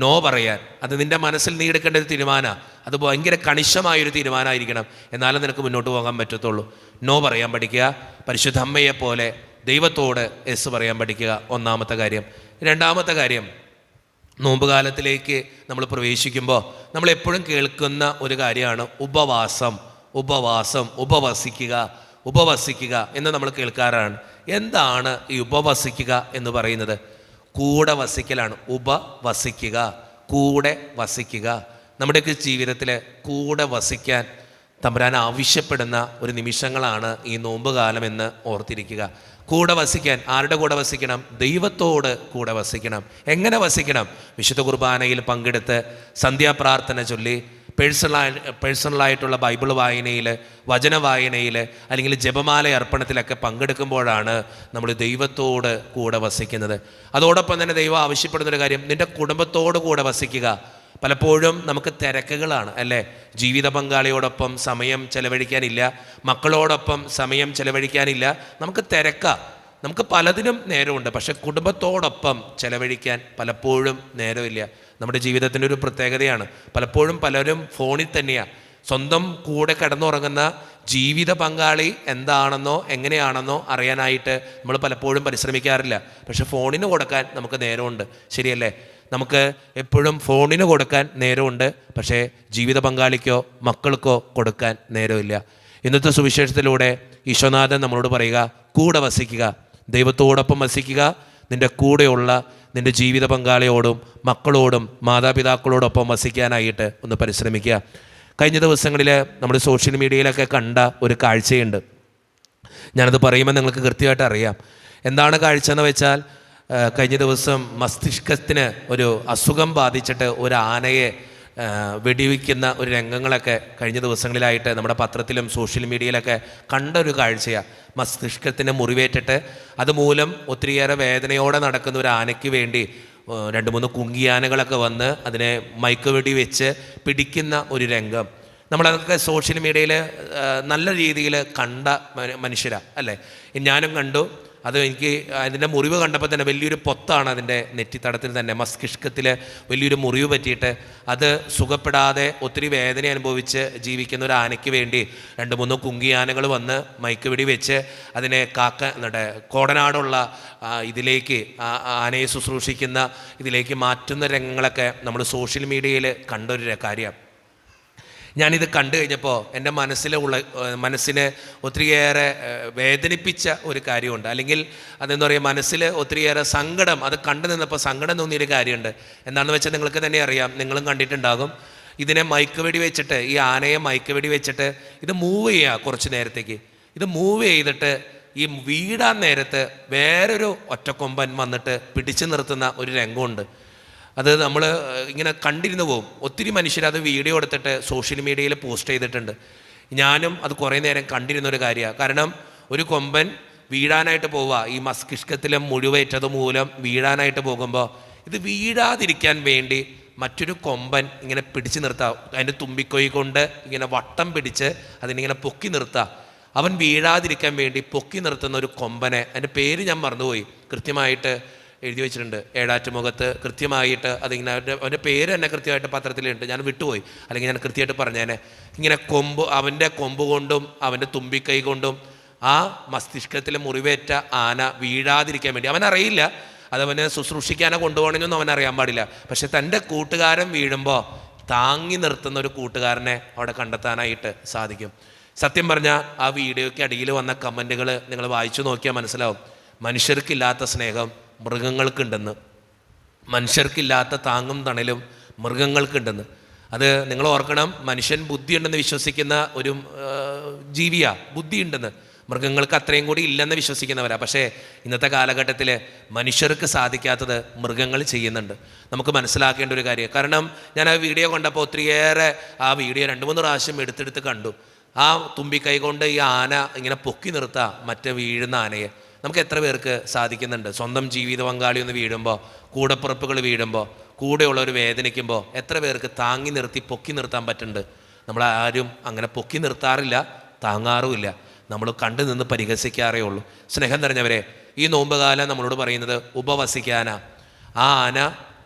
നോ പറയാൻ. അത് നിൻ്റെ മനസ്സിൽ നീ എടുക്കേണ്ട ഒരു തീരുമാനമാണ്. അത് ഭയങ്കര കണിശമായൊരു തീരുമാനമായിരിക്കണം. എന്നാലും നിനക്ക് മുന്നോട്ട് പോകാൻ പറ്റത്തുള്ളൂ. നോ പറയാൻ പഠിക്കുക. പരിശുദ്ധ അമ്മയെ പോലെ ദൈവത്തോട് യെസ് പറയാൻ പഠിക്കുക. ഒന്നാമത്തെ കാര്യം. രണ്ടാമത്തെ കാര്യം, നോമ്പുകാലത്തിലേക്ക് നമ്മൾ പ്രവേശിക്കുമ്പോൾ നമ്മൾ എപ്പോഴും കേൾക്കുന്ന ഒരു കാര്യമാണ് ഉപവാസം. ഉപവാസം, ഉപവസിക്കുക എന്ന് നമ്മൾ കേൾക്കാറാണ്. എന്താണ് ഈ ഉപവസിക്കുക എന്ന് പറയുന്നത്? കൂടെ വസിക്കലാണ്. ഉപവസിക്കുക, കൂടെ വസിക്കുക. നമ്മുടെയൊക്കെ ജീവിതത്തിൽ കൂടെ വസിക്കാൻ തമ്പുരാൻ ആവശ്യപ്പെടുന്ന ഒരു നിമിഷങ്ങളാണ് ഈ നോമ്പുകാലം എന്ന് ഓർത്തിരിക്കുക. കൂടെ വസിക്കാൻ ആരുടെ കൂടെ വസിക്കണം? ദൈവത്തോട് കൂടെ വസിക്കണം. എങ്ങനെ വസിക്കണം? വിശുദ്ധ കുർബാനയിൽ പങ്കെടുത്ത് സന്ധ്യാപ്രാർത്ഥന ചൊല്ലി പേഴ്സണലായിട്ടുള്ള ബൈബിൾ വായനയിൽ, വചന വായനയിൽ, അല്ലെങ്കിൽ ജപമാല അർപ്പണത്തിലൊക്കെ പങ്കെടുക്കുമ്പോഴാണ് നമ്മൾ ദൈവത്തോട് കൂടെ വസിക്കുന്നത്. അതോടൊപ്പം തന്നെ ദൈവം ആവശ്യപ്പെടുന്നൊരു കാര്യം, നിൻ്റെ കുടുംബത്തോട് കൂടെ വസിക്കുക. പലപ്പോഴും നമുക്ക് തിരക്കുകളാണ് അല്ലേ? ജീവിത പങ്കാളിയോടൊപ്പം സമയം ചെലവഴിക്കാനില്ല, മക്കളോടൊപ്പം സമയം ചെലവഴിക്കാനില്ല, നമുക്ക് തിരക്കാ. നമുക്ക് പലതിനും നേരമുണ്ട്, പക്ഷെ കുടുംബത്തോടൊപ്പം ചെലവഴിക്കാൻ പലപ്പോഴും നേരമില്ല. നമ്മുടെ ജീവിതത്തിൻ്റെ ഒരു പ്രത്യേകതയാണ്. പലപ്പോഴും പലരും ഫോണിൽ തന്നെയാണ്. സ്വന്തം കൂടെ കിടന്നുറങ്ങുന്ന ജീവിത പങ്കാളി എന്താണെന്നോ എങ്ങനെയാണെന്നോ അറിയാനായിട്ട് നമ്മൾ പലപ്പോഴും പരിശ്രമിക്കാറില്ല. പക്ഷെ ഫോണിന് കൊടുക്കാൻ നമുക്ക് നേരമുണ്ട്. ശരിയല്ലേ? നമുക്ക് എപ്പോഴും ഫോണിന് കൊടുക്കാൻ നേരമുണ്ട്, പക്ഷേ ജീവിത പങ്കാളിക്കോ മക്കൾക്കോ കൊടുക്കാൻ നേരമില്ല. ഇന്നത്തെ സുവിശേഷത്തിലൂടെ ഈശോനാഥൻ നമ്മളോട് പറയുക, കൂടെ വസിക്കുക, ദൈവത്തോടൊപ്പം വസിക്കുക. നിൻ്റെ കൂടെയുള്ള നിൻ്റെ ജീവിത പങ്കാളിയോടും മക്കളോടും മാതാപിതാക്കളോടൊപ്പം വസിക്കാനായിട്ട് ഒന്ന് പരിശ്രമിക്കുക. കഴിഞ്ഞ ദിവസങ്ങളിൽ നമ്മുടെ സോഷ്യൽ മീഡിയയിലൊക്കെ കണ്ട ഒരു കാഴ്ചയുണ്ട്. ഞാനത് പറയുമ്പോൾ നിങ്ങൾക്ക് കൃത്യമായിട്ട് അറിയാം. എന്താണ് കാഴ്ച എന്ന് വെച്ചാൽ, കഴിഞ്ഞ ദിവസം മസ്തിഷ്കത്തിന് ഒരു അസുഖം ബാധിച്ചിട്ട് ഒരു ആനയെ വെടിവെക്കുന്ന ഒരു രംഗങ്ങളൊക്കെ കഴിഞ്ഞ ദിവസങ്ങളിലായിട്ട് നമ്മുടെ പത്രത്തിലും സോഷ്യൽ മീഡിയയിലൊക്കെ കണ്ട ഒരു കാഴ്ചയാണ്. മസ്തിഷ്കത്തിന് മുറിവേറ്റിട്ട് അതുമൂലം ഒത്തിരിയേറെ വേദനയോടെ നടക്കുന്ന ഒരു ആനയ്ക്ക് വേണ്ടി 2-3 കുങ്കിയാനകളൊക്കെ വന്ന് അതിനെ മയക്കുവെടി വെച്ച് പിടിക്കുന്ന ഒരു രംഗം നമ്മളതൊക്കെ സോഷ്യൽ മീഡിയയിൽ നല്ല രീതിയിൽ കണ്ട മനുഷ്യരാണ് അല്ലേ? ഞാനും കണ്ടു. അത് എനിക്ക് അതിൻ്റെ മുറിവ് കണ്ടപ്പോൾ തന്നെ വലിയൊരു പൊത്താണ് അതിൻ്റെ നെറ്റിത്തടത്തിൽ തന്നെ, മസ്തിഷ്കത്തിൽ വലിയൊരു മുറിവ് പറ്റിയിട്ട് അത് സുഖപ്പെടാതെ ഒത്തിരി വേദന അനുഭവിച്ച് ജീവിക്കുന്ന ഒരു ആനയ്ക്ക് വേണ്ടി 2-3 കുങ്കിയാനകൾ വന്ന് മയക്കുവെടി വെച്ച് അതിനെ കോടനാടുള്ള ഇതിലേക്ക് ആനയെ ശുശ്രൂഷിക്കുന്ന ഇതിലേക്ക് മാറ്റുന്ന രംഗങ്ങളൊക്കെ നമ്മൾ സോഷ്യൽ മീഡിയയിൽ കണ്ടൊരു കാര്യം. ഞാനിത് കണ്ടു കഴിഞ്ഞപ്പോൾ എൻ്റെ മനസ്സിനെ ഒത്തിരിയേറെ വേദനിപ്പിച്ച ഒരു കാര്യമുണ്ട്. അല്ലെങ്കിൽ അതെന്താ പറയുക, മനസ്സിൽ ഒത്തിരിയേറെ സങ്കടം, അത് കണ്ടു നിന്നപ്പോൾ സങ്കടം തോന്നിയൊരു കാര്യമുണ്ട്. എന്താണെന്ന് വെച്ചാൽ നിങ്ങൾക്ക് തന്നെ അറിയാം, നിങ്ങളും കണ്ടിട്ടുണ്ടാകും. ഇതിനെ മയക്കുവെടി വെച്ചിട്ട്, ഈ ആനയെ മയക്കുവെടി വെച്ചിട്ട് ഇത് മൂവ് ചെയ്യുക. കുറച്ച് നേരത്തേക്ക് ഇത് മൂവ് ചെയ്തിട്ട് ഈ വീടാൻ നേരത്ത് വേറൊരു ഒറ്റക്കൊമ്പൻ വന്നിട്ട് പിടിച്ചു നിർത്തുന്ന ഒരു രംഗമുണ്ട്. അത് നമ്മൾ ഇങ്ങനെ കണ്ടിരുന്നു പോകും. ഒത്തിരി മനുഷ്യരത് വീഡിയോ എടുത്തിട്ട് സോഷ്യൽ മീഡിയയിൽ പോസ്റ്റ് ചെയ്തിട്ടുണ്ട്. ഞാനും അത് കുറേ നേരം കണ്ടിരുന്നൊരു കാര്യമാണ്. കാരണം ഒരു കൊമ്പൻ വീഴാനായിട്ട് പോവുക, ഈ മസ്തിഷ്കത്തിലെ മുഴുവേറ്റത് മൂലം വീഴാനായിട്ട് പോകുമ്പോൾ ഇത് വീഴാതിരിക്കാൻ വേണ്ടി മറ്റൊരു കൊമ്പൻ ഇങ്ങനെ പിടിച്ചു നിർത്താം. അതിൻ്റെ തുമ്പിക്കൊയ് കൊണ്ട് ഇങ്ങനെ വട്ടം പിടിച്ച് അതിനിങ്ങനെ പൊക്കി നിർത്താം. അവൻ വീഴാതിരിക്കാൻ വേണ്ടി പൊക്കി നിർത്തുന്ന ഒരു കൊമ്പനെ, അതിൻ്റെ പേര് ഞാൻ മറന്നുപോയി, കൃത്യമായിട്ട് എഴുതി വെച്ചിട്ടുണ്ട് ഏഴാറ്റുമുഖത്ത് കൃത്യമായിട്ട്. അതിങ്ങനെ അവൻ്റെ പേര് തന്നെ കൃത്യമായിട്ട് പത്രത്തിലുണ്ട്, ഞാൻ വിട്ടുപോയി, അല്ലെങ്കിൽ ഞാൻ കൃത്യമായിട്ട് പറഞ്ഞേനെ. ഇങ്ങനെ അവൻ്റെ കൊമ്പ് കൊണ്ടും അവൻ്റെ തുമ്പിക്കൈ കൊണ്ടും ആ മസ്തിഷ്കത്തിലെ മുറിവേറ്റ ആന വീഴാതിരിക്കാൻ വേണ്ടി, അവനറിയില്ല അതവനെ ശുശ്രൂഷിക്കാനോ കൊണ്ടുപോകണമെന്നൊന്നും അവനറിയാൻ പാടില്ല. പക്ഷെ തൻ്റെ കൂട്ടുകാരൻ വീഴുമ്പോൾ താങ്ങി നിർത്തുന്ന ഒരു കൂട്ടുകാരനെ അവിടെ കണ്ടെത്താനായിട്ട് സാധിക്കും. സത്യം പറഞ്ഞാൽ ആ വീഡിയോയ്ക്ക് അടിയിൽ വന്ന കമൻറ്റുകൾ നിങ്ങൾ വായിച്ചു നോക്കിയാൽ മനസ്സിലാവും. മനുഷ്യർക്കില്ലാത്ത സ്നേഹം മൃഗങ്ങൾക്കുണ്ടെന്ന്, മനുഷ്യർക്കില്ലാത്ത താങ്ങും തണലും മൃഗങ്ങൾക്കുണ്ടെന്ന്. അത് നിങ്ങൾ ഓർക്കണം. മനുഷ്യൻ ബുദ്ധിയുണ്ടെന്ന് വിശ്വസിക്കുന്ന ഒരു ജീവിയാണ്, ബുദ്ധിയുണ്ടെന്ന്. മൃഗങ്ങൾക്ക് അത്രയും കൂടി ഇല്ലെന്ന് വിശ്വസിക്കുന്നവരാണ്. പക്ഷേ ഇന്നത്തെ കാലഘട്ടത്തിൽ മനുഷ്യർക്ക് സാധിക്കാത്തത് മൃഗങ്ങൾ ചെയ്യുന്നുണ്ട്. നമുക്ക് മനസ്സിലാക്കേണ്ട ഒരു കാര്യം. കാരണം ഞാൻ ആ വീഡിയോ കണ്ടപ്പോൾ ഒത്തിരിയേറെ ആ വീഡിയോ 2-3 പ്രാവശ്യം എടുത്തെടുത്ത് കണ്ടു. ആ തുമ്പിക്കൈ കൊണ്ട് ഈ ആന ഇങ്ങനെ പൊക്കി നിർത്താം മറ്റേ വീഴുന്ന ആനയെ. നമുക്ക് എത്ര പേർക്ക് സാധിക്കുന്നുണ്ട്? സ്വന്തം ജീവിത പങ്കാളി ഒന്ന് വീഴുമ്പോൾ, കൂടപ്പുറപ്പുകൾ വീഴുമ്പോൾ, കൂടെയുള്ളവർ വേദനിക്കുമ്പോൾ എത്ര പേർക്ക് താങ്ങി നിർത്തി പൊക്കി നിർത്താൻ പറ്റുന്നുണ്ട്? നമ്മളാരും അങ്ങനെ പൊക്കി നിർത്താറില്ല, താങ്ങാറുമില്ല. നമ്മൾ കണ്ടു നിന്ന് പരിഹസിക്കാറേ ഉള്ളൂ. സ്നേഹം നിറഞ്ഞവരെ, ഈ നോമ്പുകാലം നമ്മളോട് പറയുന്നത് ഉപവസിക്കാനാ. ആ ആന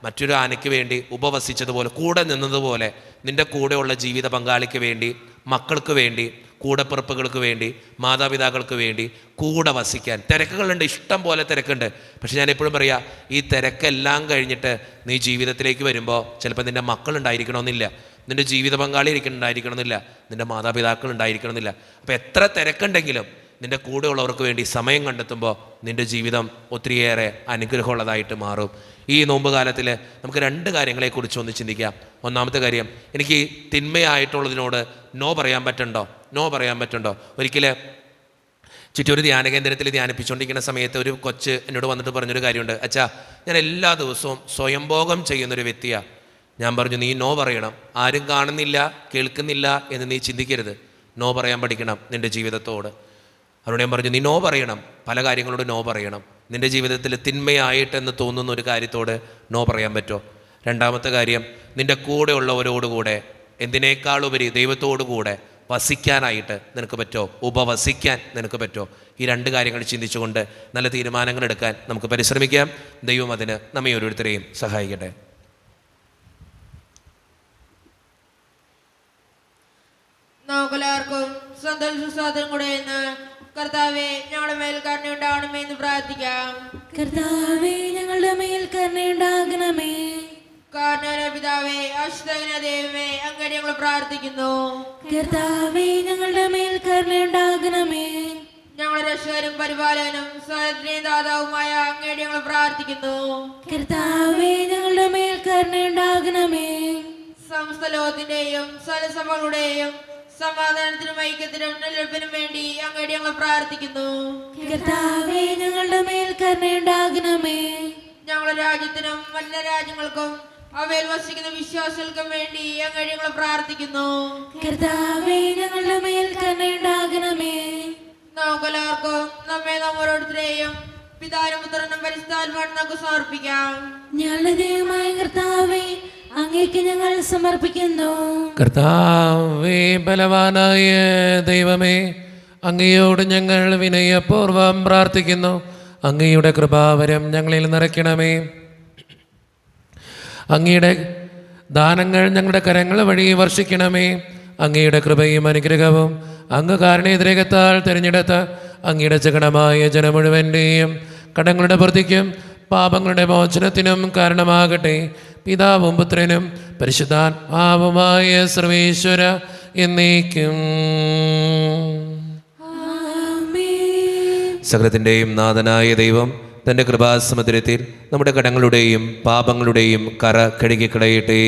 മറ്റൊരു ആനയ്ക്ക് വേണ്ടി ഉപവസിച്ചതുപോലെ, കൂടെ നിന്നതുപോലെ നിൻ്റെ കൂടെയുള്ള ജീവിത പങ്കാളിക്ക് വേണ്ടി, മക്കൾക്ക് വേണ്ടി, കൂടപ്പിറപ്പുകൾക്ക് വേണ്ടി, മാതാപിതാക്കൾക്ക് വേണ്ടി കൂടെ വസിക്കാൻ. തിരക്കുകളുണ്ട്, ഇഷ്ടം പോലെ തിരക്കുണ്ട്. പക്ഷെ ഞാൻ എപ്പോഴും പറയാം, ഈ തിരക്കെല്ലാം കഴിഞ്ഞിട്ട് നീ ജീവിതത്തിലേക്ക് വരുമ്പോൾ ചിലപ്പോൾ നിൻ്റെ മക്കളുണ്ടായിരിക്കണമെന്നില്ല, നിൻ്റെ ജീവിത പങ്കാളി ഉണ്ടായിരിക്കണമെന്നില്ല, നിൻ്റെ മാതാപിതാക്കൾ ഉണ്ടായിരിക്കണമെന്നില്ല. അപ്പോൾ എത്ര തിരക്കുണ്ടെങ്കിലും നിൻ്റെ കൂടെയുള്ളവർക്ക് വേണ്ടി സമയം കണ്ടെത്തുമ്പോൾ നിൻ്റെ ജീവിതം ഒത്തിരിയേറെ അനുഗ്രഹമുള്ളതായിട്ട് മാറും. ഈ നോമ്പ് കാലത്തിൽ നമുക്ക് 2 കാര്യങ്ങളെക്കുറിച്ച് ഒന്ന് ചിന്തിക്കാം. ഒന്നാമത്തെ കാര്യം, എനിക്ക് തിന്മയായിട്ടുള്ളതിനോട് നോ പറയാൻ പറ്റണ്ടോ? ഒരിക്കൽ ചുറ്റൂർ ധ്യാന കേന്ദ്രത്തിൽ ധ്യാനിപ്പിച്ചുകൊണ്ടിരിക്കുന്ന സമയത്ത് ഒരു കൊച്ച് എന്നോട് വന്നിട്ട് പറഞ്ഞൊരു കാര്യമുണ്ട്. അച്ഛാ, ഞാൻ എല്ലാ ദിവസവും സ്വയംഭോഗം ചെയ്യുന്നൊരു വ്യക്തിയാണ്. ഞാൻ പറഞ്ഞു, നീ നോ പറയണം. ആരും കാണുന്നില്ല, കേൾക്കുന്നില്ല എന്ന് നീ ചിന്തിക്കരുത്. നോ പറയാൻ പഠിക്കണം നിൻ്റെ ജീവിതത്തോട്. അവരോട് ഞാൻ പറഞ്ഞു, നീ നോ പറയണം, പല കാര്യങ്ങളോട് നോ പറയണം. നിൻ്റെ ജീവിതത്തിൽ തിന്മയായിട്ടെന്ന് തോന്നുന്ന ഒരു കാര്യത്തോട് നോ പറയാൻ പറ്റുമോ? രണ്ടാമത്തെ കാര്യം, നിൻ്റെ കൂടെയുള്ളവരോടുകൂടെ എന്തിനേക്കാളുപരി ദൈവത്തോടുകൂടെ വസിക്കാനായിട്ട് നിനക്ക് പറ്റുമോ? ഉപവസിക്കാൻ നിനക്ക് പറ്റുമോ? ഈ 2 കാര്യങ്ങൾ ചിന്തിച്ചുകൊണ്ട് നല്ല തീരുമാനങ്ങൾ എടുക്കാൻ നമുക്ക് പരിശ്രമിക്കാം. ദൈവം അതിന് നമ്മെ ഓരോരുത്തരെയും സഹായിക്കട്ടെ. നമുക്കെല്ലാവർക്കും സ്വന്തം സുസ്വാദം കൂടെ എന്ന് കർത്താവേ ഞങ്ങളുടെ മേൽ കരുണയുണ്ടാകണമേ എന്ന് പ്രാർത്ഥിക്കാം. കർത്താവേ ഞങ്ങളുടെ മേൽ കരുണയുണ്ടാകണമേ. കാരണവനായ പിതാവേ, അശുദ്ധനായ ദൈവമേ, അങ്ങയോട് ഞങ്ങൾ പ്രാർത്ഥിക്കുന്നു. കർത്താവേ ഞങ്ങളുടെ മേൽ കരുണയുണ്ടാകണമേ. ഞങ്ങളുടെ രക്ഷകനും പരിപാലകനും സ്വാതന്ത്ര്യം ദാതാവുമായ അങ്ങയോട് ഞങ്ങൾ പ്രാർത്ഥിക്കുന്നു. കർത്താവേ ഞങ്ങളുടെ മേൽ കരുണയുണ്ടാകണമേ. സമസ്ത ലോകത്തിന്റെയും സകലസഭകളുടെയും സമാധാനത്തിനും ഐക്യത്തിനും നിലനിൽപ്പിനും വേണ്ടി അങ്ങയോട് ഞങ്ങൾ പ്രാർത്ഥിക്കുന്നു. കർത്താവേ ഞങ്ങളുടെ മേൽ കരുണയുണ്ടാകണമേ. ഞങ്ങളുടെ രാജ്യത്തിനും മറ്റു രാജ്യങ്ങൾക്കും അവയിൽ വസിക്കുന്ന വിശ്വാസികൾക്കും വേണ്ടി അങ്ങയോട് ഞങ്ങൾ പ്രാർത്ഥിക്കുന്നു. കർത്താവേ ഞങ്ങളുടെ മേൽ കരുണയുണ്ടാകണമേ. നമുക്കെല്ലാവർക്കും നമ്മെ ഓരോരുത്തരെയും പിതാവിനും പുത്രനും പരിശുദ്ധാത്മാവിനും നമുക്ക് സമർപ്പിക്കാം. ഞങ്ങളുടെ ദൈവമായ കർത്താവേ, അങ്ങേക്ക് ഞങ്ങൾ സമർപ്പിക്കുന്നു. കർത്താവേ, ബലവാനായ ദൈവമേ, അങ്ങയോട് ഞങ്ങൾ വിനയപൂർവം പ്രാർത്ഥിക്കുന്നു. അങ്ങയുടെ കൃപാവരം ഞങ്ങളിൽ നിറയ്ക്കണമേ. അങ്ങയുടെ ദാനങ്ങൾ ഞങ്ങളുടെ കരങ്ങൾ വഴി വർഷിക്കണമേ. അങ്ങയുടെ കൃപയും അനുഗ്രഹവും അങ്ങ് കാരണേതരകത്താൽ തിരഞ്ഞെടുത്ത അങ്ങയുടെ ചകടമായ ജനം മുഴുവൻ്റെയും കടങ്ങളുടെ പ്രതിക്കും പാപങ്ങളുടെ മോചനത്തിനും കാരണമാകട്ടെ. പിതാവും പുത്രനും പരിശുദ്ധാത്മാവുമായ സർവേശ്വര എന്നേക്കും. സകലത്തിൻ്റെയും നാഥനായ ദൈവം തൻ്റെ കൃപാസമുദ്രത്തിൽ നമ്മുടെ കടങ്ങളുടെയും പാപങ്ങളുടെയും കറ കഴുകിക്കളയട്ടെ.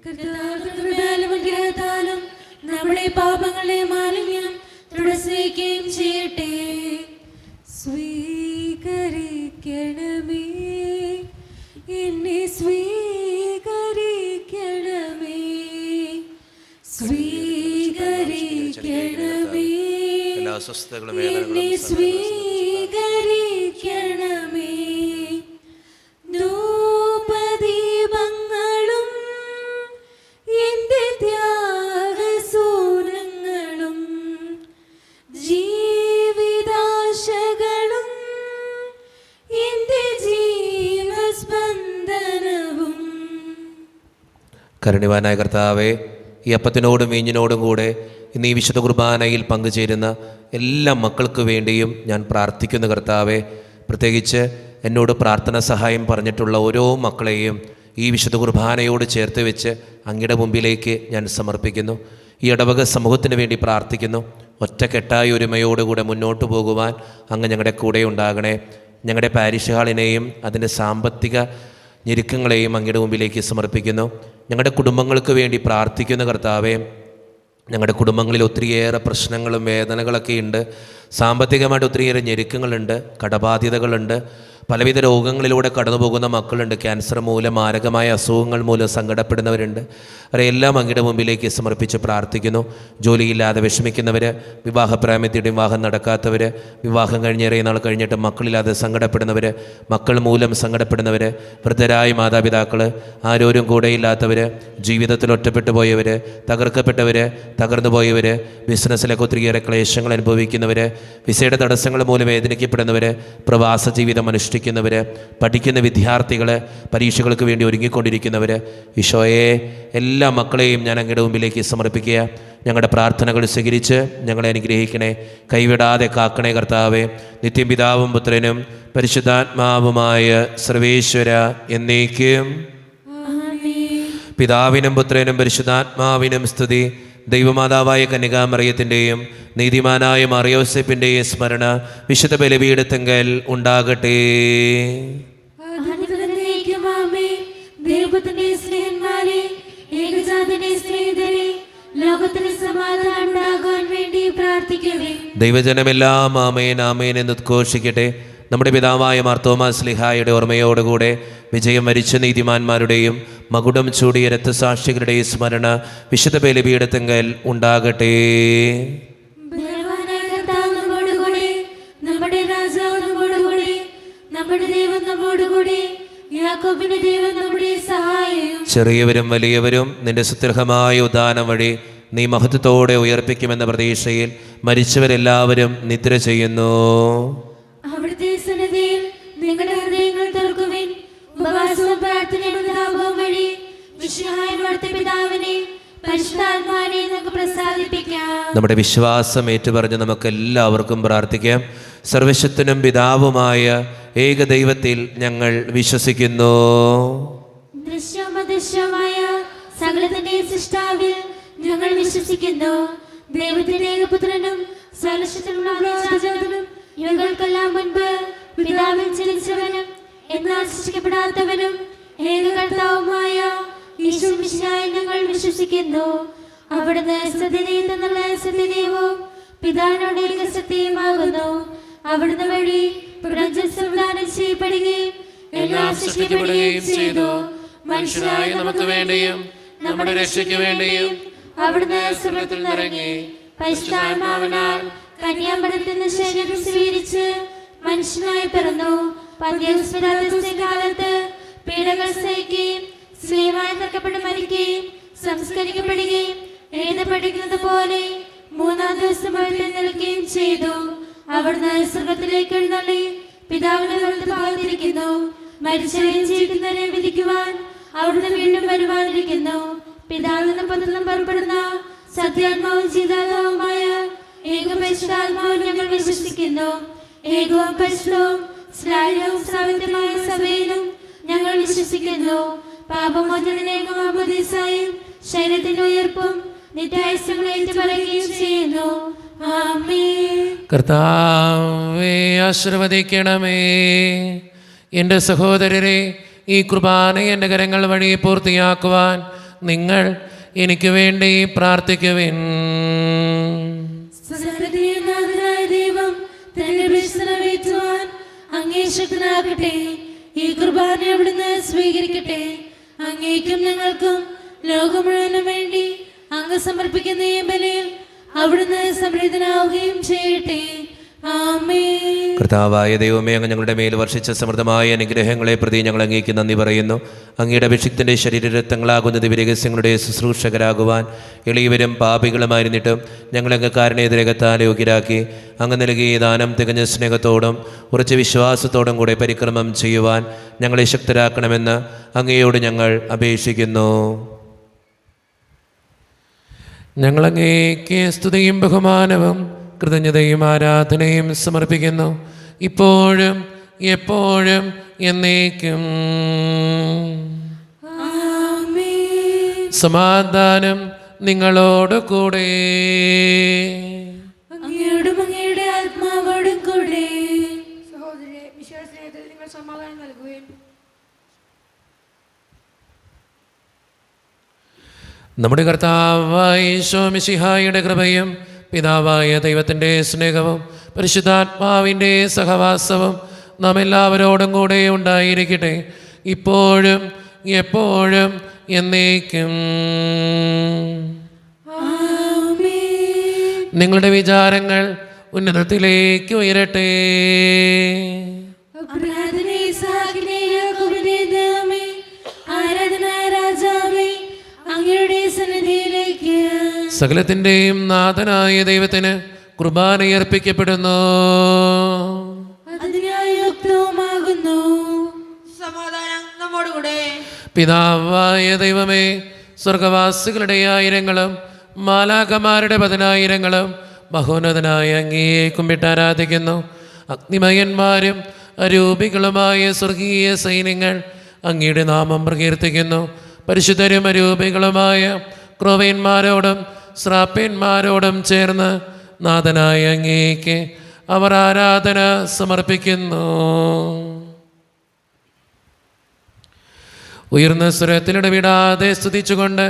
കൃപാലും നമ്മുടെ പാപങ്ങളെ മാലിന്യം തുടക്കുകയും ചെയ്യട്ടെ. സ്വീകരിക്കണമേ, എന്നെ സ്വീകരിക്കണമേ, സ്വീകരിക്കണമേ, എന്നെ സ്വീകരിക്കണമേ. ധൂപദീപങ്ങളും എന്റെ ത്യാഗസൂനങ്ങളും ജീവിതാശകളും എന്റെ ജീവസ്പന്ദനവും. കരുണിവാനായ കർത്താവേ, ഈ അപ്പത്തിനോടും വീഞ്ഞിനോടും കൂടെ ഇന്ന് ഈ വിശുദ്ധ കുർബാനയിൽ പങ്കുചേരുന്ന എല്ലാ മക്കൾക്ക് വേണ്ടിയും ഞാൻ പ്രാർത്ഥിക്കുന്ന കർത്താവേ, പ്രത്യേകിച്ച് എന്നോട് പ്രാർത്ഥന സഹായം പറഞ്ഞിട്ടുള്ള ഓരോ മക്കളെയും ഈ വിശുദ്ധ കുർബാനയോട് ചേർത്ത് വെച്ച് അങ്ങയുടെ മുമ്പിലേക്ക് ഞാൻ സമർപ്പിക്കുന്നു. ഈ ഇടവക സമൂഹത്തിന് വേണ്ടി പ്രാർത്ഥിക്കുന്നു. ഒറ്റക്കെട്ടായ ഒരുമയോടുകൂടെ മുന്നോട്ട് പോകുവാൻ അങ്ങ് ഞങ്ങളുടെ കൂടെ ഉണ്ടാകണേ. ഞങ്ങളുടെ പാരിഷ് ഹാളിനെയും അതിൻ്റെ സാമ്പത്തിക ഞെരുക്കങ്ങളെയും അങ്ങയുടെ മുമ്പിലേക്ക് സമർപ്പിക്കുന്നു. ഞങ്ങളുടെ കുടുംബങ്ങൾക്ക് വേണ്ടി പ്രാർത്ഥിക്കുന്ന കർത്താവേ, ഞങ്ങളുടെ കുടുംബങ്ങളിൽ ഒത്തിരിയേറെ പ്രശ്നങ്ങളും വേദനകളൊക്കെ ഉണ്ട്. സാമ്പത്തികമായിട്ട് ഒത്തിരിയേറെ ഞെരുക്കങ്ങളുണ്ട്, കടബാധ്യതകളുണ്ട്, പലവിധ രോഗങ്ങളിലൂടെ കടന്നു പോകുന്ന മക്കളുണ്ട്. ക്യാൻസർ മൂലം, മാരകമായ അസുഖങ്ങൾ മൂലം സങ്കടപ്പെടുന്നവരുണ്ട്. അവരെല്ലാം അങ്ങയുടെ മുമ്പിലേക്ക് സമർപ്പിച്ച് പ്രാർത്ഥിക്കുന്നു. ജോലിയില്ലാതെ വിഷമിക്കുന്നവർ, വിവാഹപ്രായത്തിൻ്റെ വിവാഹം നടക്കാത്തവർ, വിവാഹം കഴിഞ്ഞേറെ നാൾ കഴിഞ്ഞിട്ട് മക്കളില്ലാതെ സങ്കടപ്പെടുന്നവർ, മക്കൾ മൂലം സങ്കടപ്പെടുന്നവർ, വൃദ്ധരായ മാതാപിതാക്കൾ, ആരോരും കൂടെയില്ലാത്തവർ, ജീവിതത്തിൽ ഒറ്റപ്പെട്ടു പോയവർ, തകർക്കപ്പെട്ടവർ, തകർന്നു പോയവർ, ബിസിനസ്സിലൊക്കെ ഒത്തിരിയേറെ ക്ലേശങ്ങൾ അനുഭവിക്കുന്നവർ, വിസയുടെ തടസ്സങ്ങൾ മൂലം വേദനിക്കപ്പെടുന്നവർ, പ്രവാസ ജീവിതം അനുഷ്ഠിക്കുന്നവർ, ശുശ്രൂഷിക്കുന്നവർ, പഠിക്കുന്ന വിദ്യാർത്ഥികൾ, പരീക്ഷകൾക്ക് വേണ്ടി ഒരുങ്ങിക്കൊണ്ടിരിക്കുന്നവർ, ഈശോയെ എല്ലാ മക്കളെയും ഞാൻ അങ്ങയുടെ മുമ്പിലേക്ക് സമർപ്പിക്കുക. ഞങ്ങളുടെ പ്രാർത്ഥനകൾ സ്വീകരിച്ച് ഞങ്ങളെ അനുഗ്രഹിക്കണേ, കൈവിടാതെ കാക്കണേ കർത്താവേ. നിത്യം പിതാവും പുത്രനും പരിശുദ്ധാത്മാവുമായ സർവേശ്വര എന്നേക്കും. പിതാവിനും പുത്രനും പരിശുദ്ധാത്മാവിനും സ്തുതി. ദൈവമാതാവായ കന്യകാമറിയത്തിൻ്റെയും നീതിമാനായ മറിയോസെപ്പിൻ്റെയും സ്മരണ വിശുദ്ധ ബലിപീഠത്തിങ്കൽ ഉണ്ടാകട്ടെ. ദൈവത്തിന്റെ സ്നേഹന്മാരെ, ഏകജാതന്റെ സ്നേഹിതരെ, ലോകത്തിന് സമാധാനം ഉണ്ടാകാൻ വേണ്ടി പ്രാർത്ഥിക്കണേ. ദൈവജനമെല്ലാം ആമേൻ ആമേൻ എന്ന് ഉദ്ഘോഷിക്കട്ടെ. നമ്മുടെ പിതാവായ മാർത്തോമാ ശ്ലീഹായുടെ ഓർമ്മയോടുകൂടെ വിജയം വരിച്ച നീതിമാന്മാരുടെയും മകുടം ചൂടിയ രക്തസാക്ഷികളുടെയും സ്മരണ വിശുദ്ധ ബലിപീഠത്തിങ്കൽ ഉണ്ടാകട്ടെ. ബലവാനായ കർത്താവ് നമ്മോടുകൂടെ, നമ്മുടെ രാജാവ് നമ്മോടുകൂടെ, നമ്മുടെ ദൈവം നമ്മോടുകൂടെ, യാക്കോബിന്റെ ദൈവം നമ്മുടെ സഹായം. ചെറിയവരും വലിയവരും നിന്റെ സുത്യർഹമായ ഉദാനം വഴി നീ മഹത്വത്തോടെ ഉയർപ്പിക്കുമെന്ന പ്രതീക്ഷയിൽ മരിച്ചവരെല്ലാവരും നിദ്ര ചെയ്യുന്നു. അവിടുത്തെ സന്നിധിയിൽ നിങ്ങളുടെ ഹൃദയങ്ങൾ തുറക്കുവിൻ. ഉപവാസവും പ്രാർത്ഥനയും താപവും വഴി വിശുദ്ധ പിതാവിനെ പരിശുദ്ധാത്മാവിനെ നമുക്ക് പ്രസാദിപ്പിക്കാം. നമ്മുടെ വിശ്വാസം ഏറ്റുപറഞ്ഞ് നമുക്ക് എല്ലാവർക്കും പ്രാർത്ഥിക്കാം. സർവശക്തനും പിതാവുമായ ഏകദൈവത്തിൽ ഞങ്ങൾ വിശ്വസിക്കുന്നു. ദൃശ്യവും അദൃശ്യവുമായ സകലത്തിന്റെ സൃഷ്ടാവിൽ ഞങ്ങൾ വിശ്വസിക്കുന്നു. ദൈവത്തിന്റെ ഏകപുത്രനും സർവശക്തനും യുഗങ്ങൾക്കെല്ലാം മുൻപ് പിതാവിൽ ജനിച്ചവനും എന്നാൽ സൃഷ്ടിക്കപ്പെടാത്തവനും ഏകകർത്താവുമായ യേശു മിശിഹായിൽ ഞങ്ങൾ വിശ്വസിക്കുന്നു. അവിടുന്ന് സത്യദൈവമെന്നുള്ള സത്യദൈവവും പിതാവിനോട് ഏകസത്യമാകുന്നു. അവിടുന്ന് വഴി പ്രപഞ്ചം സംവിധാനം ചെയ്യപ്പെടുകയും എല്ലാം സൃഷ്ടിക്കപ്പെടുകയും ചെയ്തു. മനുഷ്യനായ നമുക്ക് വേണ്ടിയും നമ്മുടെ രക്ഷയ്ക്ക് വേണ്ടിയും അവിടുന്ന് സ്വർഗ്ഗത്തിൽ നിറങ്ങി പരിശുദ്ധാത്മാവിനാൽ കന്യാമറിയത്തിൽ നിന്ന് ശരീരം സ്വീകരിച്ച് മനുഷ്യനായി പിറന്നു. പന്തിയോസ് പിലാത്തോസിന്റെ കാലത്ത് പീഡകൾ സഹിക്കുകയും സ്ലീവായി തറക്കപ്പെട്ട് മരിക്കുകയും സംസ്കരിക്കപ്പെടുകയും എഴുതപ്പെട്ടിരിക്കുന്നത് പോലെ മൂന്നാം ദിവസം എഴുന്നേൽക്കുകയും ചെയ്തു. അവിടുന്ന് സ്വർഗ്ഗത്തിലേക്ക് എഴുന്നള്ളി പിതാവിന്റെ വലത്തുഭാഗത്തിരിക്കുന്നു. മരിച്ചവരെയും ജീവിക്കുന്നവരെയും വിധിക്കുവാൻ അവിടുന്ന് വീണ്ടും വരുവാനിരിക്കുന്നു. പിതാവിൽ നിന്നും പുത്രനിൽ നിന്നും പുറപ്പെടുന്ന സത്യാത്മാവും ജീതാത്മാവുമായ ഏകപരിശുദ്ധാത്മാവിൽ ഞങ്ങൾ വിശ്വസിക്കുന്നു. ഏകവും പരിശുദ്ധവും ശ്ലാഘനീയവും സാവിത്യമായ സഭയിലും ഞങ്ങൾ വിശ്വസിക്കുന്നു. പാപമോചനത്തിലേക്കും മാമോദീസായും ശരീരത്തിന്റെ ഉയർപ്പും നിത്യായുസ്സുകളെ ഏറ്റുപറയുകയും ചെയ്യുന്നു. ആമേൻ. കർത്താവേ ആശീർവദിക്കണമേ. എൻ്റെ സഹോദരരെ, ഈ കുർബാന എൻ്റെ കരങ്ങൾ വഴി പൂർത്തിയാക്കുവാൻ നിങ്ങൾ എനിക്ക് വേണ്ടി പ്രാർത്ഥിക്കുവിൻ. സകലനാഥനായ ദൈവം തന്റെ നിറവേറ്റുവാൻ അങ്ങേ ശക്തനാകട്ടെ. ഈ കുർബാന അവിടുന്ന് സ്വീകരിക്കട്ടെ. അങ്ങേക്കും ഞങ്ങൾക്കും ലോകം മുഴുവനും വേണ്ടി അങ്ങ് സമർപ്പിക്കുന്ന ഈ ബലിയിൽ അവിടുന്ന് സംപ്രീതനാവുകയും ചെയ്യട്ടെ. ആമേൻ. കർത്താവായ ദൈവമേ, അങ്ങ് ഞങ്ങളുടെ മേൽ വർഷിച്ച സമൃദ്ധമായ അനുഗ്രഹങ്ങളെ പ്രതി ഞങ്ങൾ അങ്ങേക്ക് നന്ദി പറയുന്നു. അങ്ങയുടെ അഭിഷിക്തൻ്റെ ശരീരരക്തങ്ങളാകുന്ന ദിവ്യരഹസ്യങ്ങളുടെ ശുശ്രൂഷകരാകുവാൻ എളിയവരും പാപികളുമായിരുന്നിട്ടും ഞങ്ങളങ്ങ് കാരുണ്യരകത്താൽ യോഗ്യരാക്കി അങ്ങ് നൽകിയ ദാനം തികഞ്ഞ സ്നേഹത്തോടും ഉറച്ച വിശ്വാസത്തോടും കൂടെ പരിക്രമം ചെയ്യുവാൻ ഞങ്ങളെ ശക്തരാക്കണമെന്ന് അങ്ങയോട് ഞങ്ങൾ അപേക്ഷിക്കുന്നു. ഞങ്ങളങ്ങേക്ക് സ്തുതിയും ബഹുമാനവും കൃതജ്ഞതയും ആരാധനയും സമർപ്പിക്കുന്നു, ഇപ്പോഴും എപ്പോഴും എന്നേക്കും. ആമേൻ. സമാധാനം നിങ്ങളോട് കൂടെ. അങ്ങയോടും അങ്ങയുടെ ആത്മാവോടും കൂടെ. സഹോദരരെ, വിശ്വാസത്തിൽ നിങ്ങൾ സമാധാനം നൽകുകയും നമ്മുടെ കർത്താവായ ഈശോ മിശിഹായുടെ കൃപയും പിതാവായ ദൈവത്തിൻ്റെ സ്നേഹവും പരിശുദ്ധാത്മാവിൻ്റെ സഹവാസവും നാം എല്ലാവരോടും കൂടെ ഉണ്ടായിരിക്കട്ടെ, ഇപ്പോഴും എപ്പോഴും എന്നേക്കും. ആമേൻ. നിങ്ങളുടെ വിചാരങ്ങൾ ഉന്നതത്തിലേക്ക് ഉയരട്ടെ. പ്രാർത്ഥന ഇസ്ഹാക്കിനെ യാക്കോബിന്റെ ദൈവമേ, ആരാധന രാജാവേ, അങ്ങയുടെ സന്നിധിയിലേക്ക് സകലത്തിൻ്റെയും നാഥനായ ദൈവത്തിന് കുർബാന അർപ്പിക്കപ്പെടുന്നു. അതിനായി യുക്തവുമാകുന്നു. പിതാവായ ദൈവമേ, സ്വർഗവാസികളുടെ ആയിരങ്ങളും മാലാഖമാരുടെ 10,000ങ്ങളും മഹോന്നതനായ അങ്ങയെ കുമ്പിട്ട് ആരാധിക്കുന്നു. അഗ്നിമയന്മാരും അരൂപികളുമായ സ്വർഗീയ സൈന്യങ്ങൾ അങ്ങയുടെ നാമം പ്രകീർത്തിക്കുന്നു. പരിശുദ്ധരും അരൂപികളുമായ ക്രോവ്യന്മാരോടും ശ്രാപ്യന്മാരോടും ചേർന്ന് നാഥനായ അങ്ങേക്ക് അവർ ആരാധന സമർപ്പിക്കുന്നു. ഉയർന്ന സ്വരത്തിലിടവിടാതെ സ്തുതിച്ചുകൊണ്ട്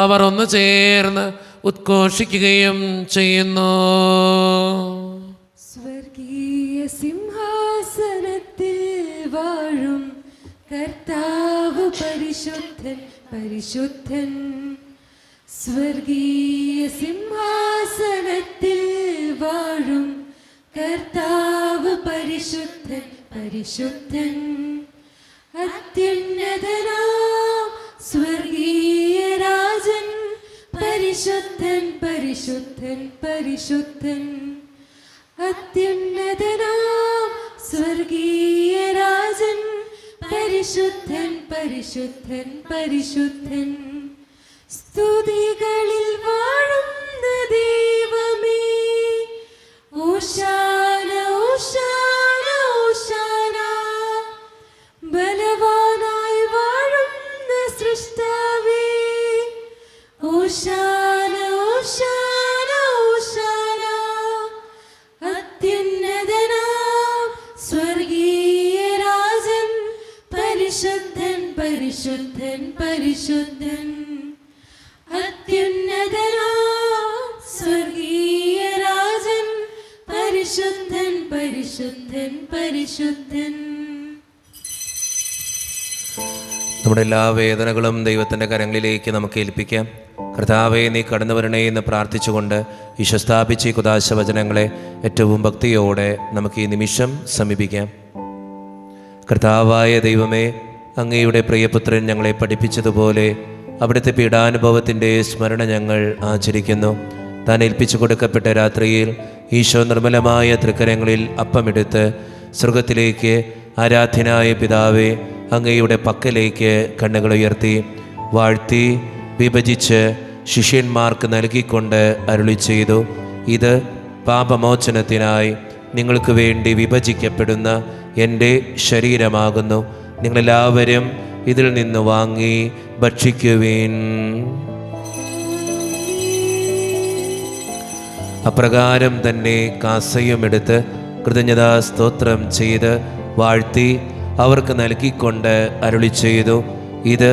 അവർ ഒന്ന് ചേർന്ന് ഉദ്ഘോഷിക്കുകയും ചെയ്യുന്നു. സ്വർഗീയ സിംഹാസനത്തിൽ വാഴും കർത്താവ് പരിശുദ്ധൻ പരിശുദ്ധൻ. സ്വർഗീയ സിംഹാസനത്തിൽ വാഴും കർത്താവ് പരിശുദ്ധൻ പരിശുദ്ധൻ. അത്യുന്നതനാം സ്വർഗീയ രാജൻ പരിശുദ്ധൻ പരിശുദ്ധൻ പരിശുദ്ധൻ. അത്യുന്നതനാം സ്വർഗീയ രാജൻ പരിശുദ്ധൻ പരിശുദ്ധൻ പരിശുദ്ധൻ. സ്തുതികളിൽ വാഴുന്ന ദൈവമേ, ഓശാന ഓശാന ഓശാന. ബലവാനായി വാഴുന്ന സൃഷ്ടാവേ, ഓശാന ഓശാന ഓശാന. അത്യുന്നതനാം സ്വർഗീയ രാജൻ പരിശുദ്ധൻ പരിശുദ്ധൻ പരിശുദ്ധൻ. അത്യുന്നതനാം സ്വർഗീയ രാജൻ പരിശുദ്ധൻ പരിശുദ്ധൻ പരിശുദ്ധൻ. നമ്മുടെ എല്ലാ വേദനകളും ദൈവത്തിൻ്റെ കരങ്ങളിലേക്ക് നമുക്ക് ഏൽപ്പിക്കാം. കർത്താവെ, നീ കടന്നു വരണേ എന്ന് പ്രാർത്ഥിച്ചുകൊണ്ട് ഈശോ സ്ഥാപിച്ച ഈ കുദാശ വചനങ്ങളെ ഏറ്റവും ഭക്തിയോടെ നമുക്ക് ഈ നിമിഷം സമീപിക്കാം. കർത്താവായ ദൈവമേ, അങ്ങയുടെ പ്രിയപുത്രൻ ഞങ്ങളെ പഠിപ്പിച്ചതുപോലെ അവിടുത്തെ പീഡാനുഭവത്തിൻ്റെ സ്മരണ ഞങ്ങൾ ആചരിക്കുന്നു. താൻ ഏൽപ്പിച്ചു കൊടുക്കപ്പെട്ട രാത്രിയിൽ ഈശോ നിർമ്മലമായ തൃക്കരങ്ങളിൽ അപ്പമെടുത്ത് സ്വർഗത്തിലേക്ക് ആരാധ്യനായ പിതാവേ അങ്ങയുടെ പക്കലേക്ക് കണ്ണുകൾ ഉയർത്തി വാഴ്ത്തി വിഭജിച്ച് ശിഷ്യന്മാർക്ക് നൽകിക്കൊണ്ട് അരുളി ചെയ്തു, ഇത് പാപമോചനത്തിനായി നിങ്ങൾക്ക് വേണ്ടി വിഭജിക്കപ്പെടുന്ന എൻ്റെ ശരീരമാകുന്നു. നിങ്ങളെല്ലാവരും ഇതിൽ നിന്ന് വാങ്ങി ഭക്ഷിക്കുവിൻ. അപ്രകാരം തന്നെ കാസയുമെടുത്ത് കൃതജ്ഞതാ സ്തോത്രം ചെയ്ത് വാഴ്ത്തി അവർക്ക് നൽകിക്കൊണ്ട് അരുളി ചെയ്തു, ഇത്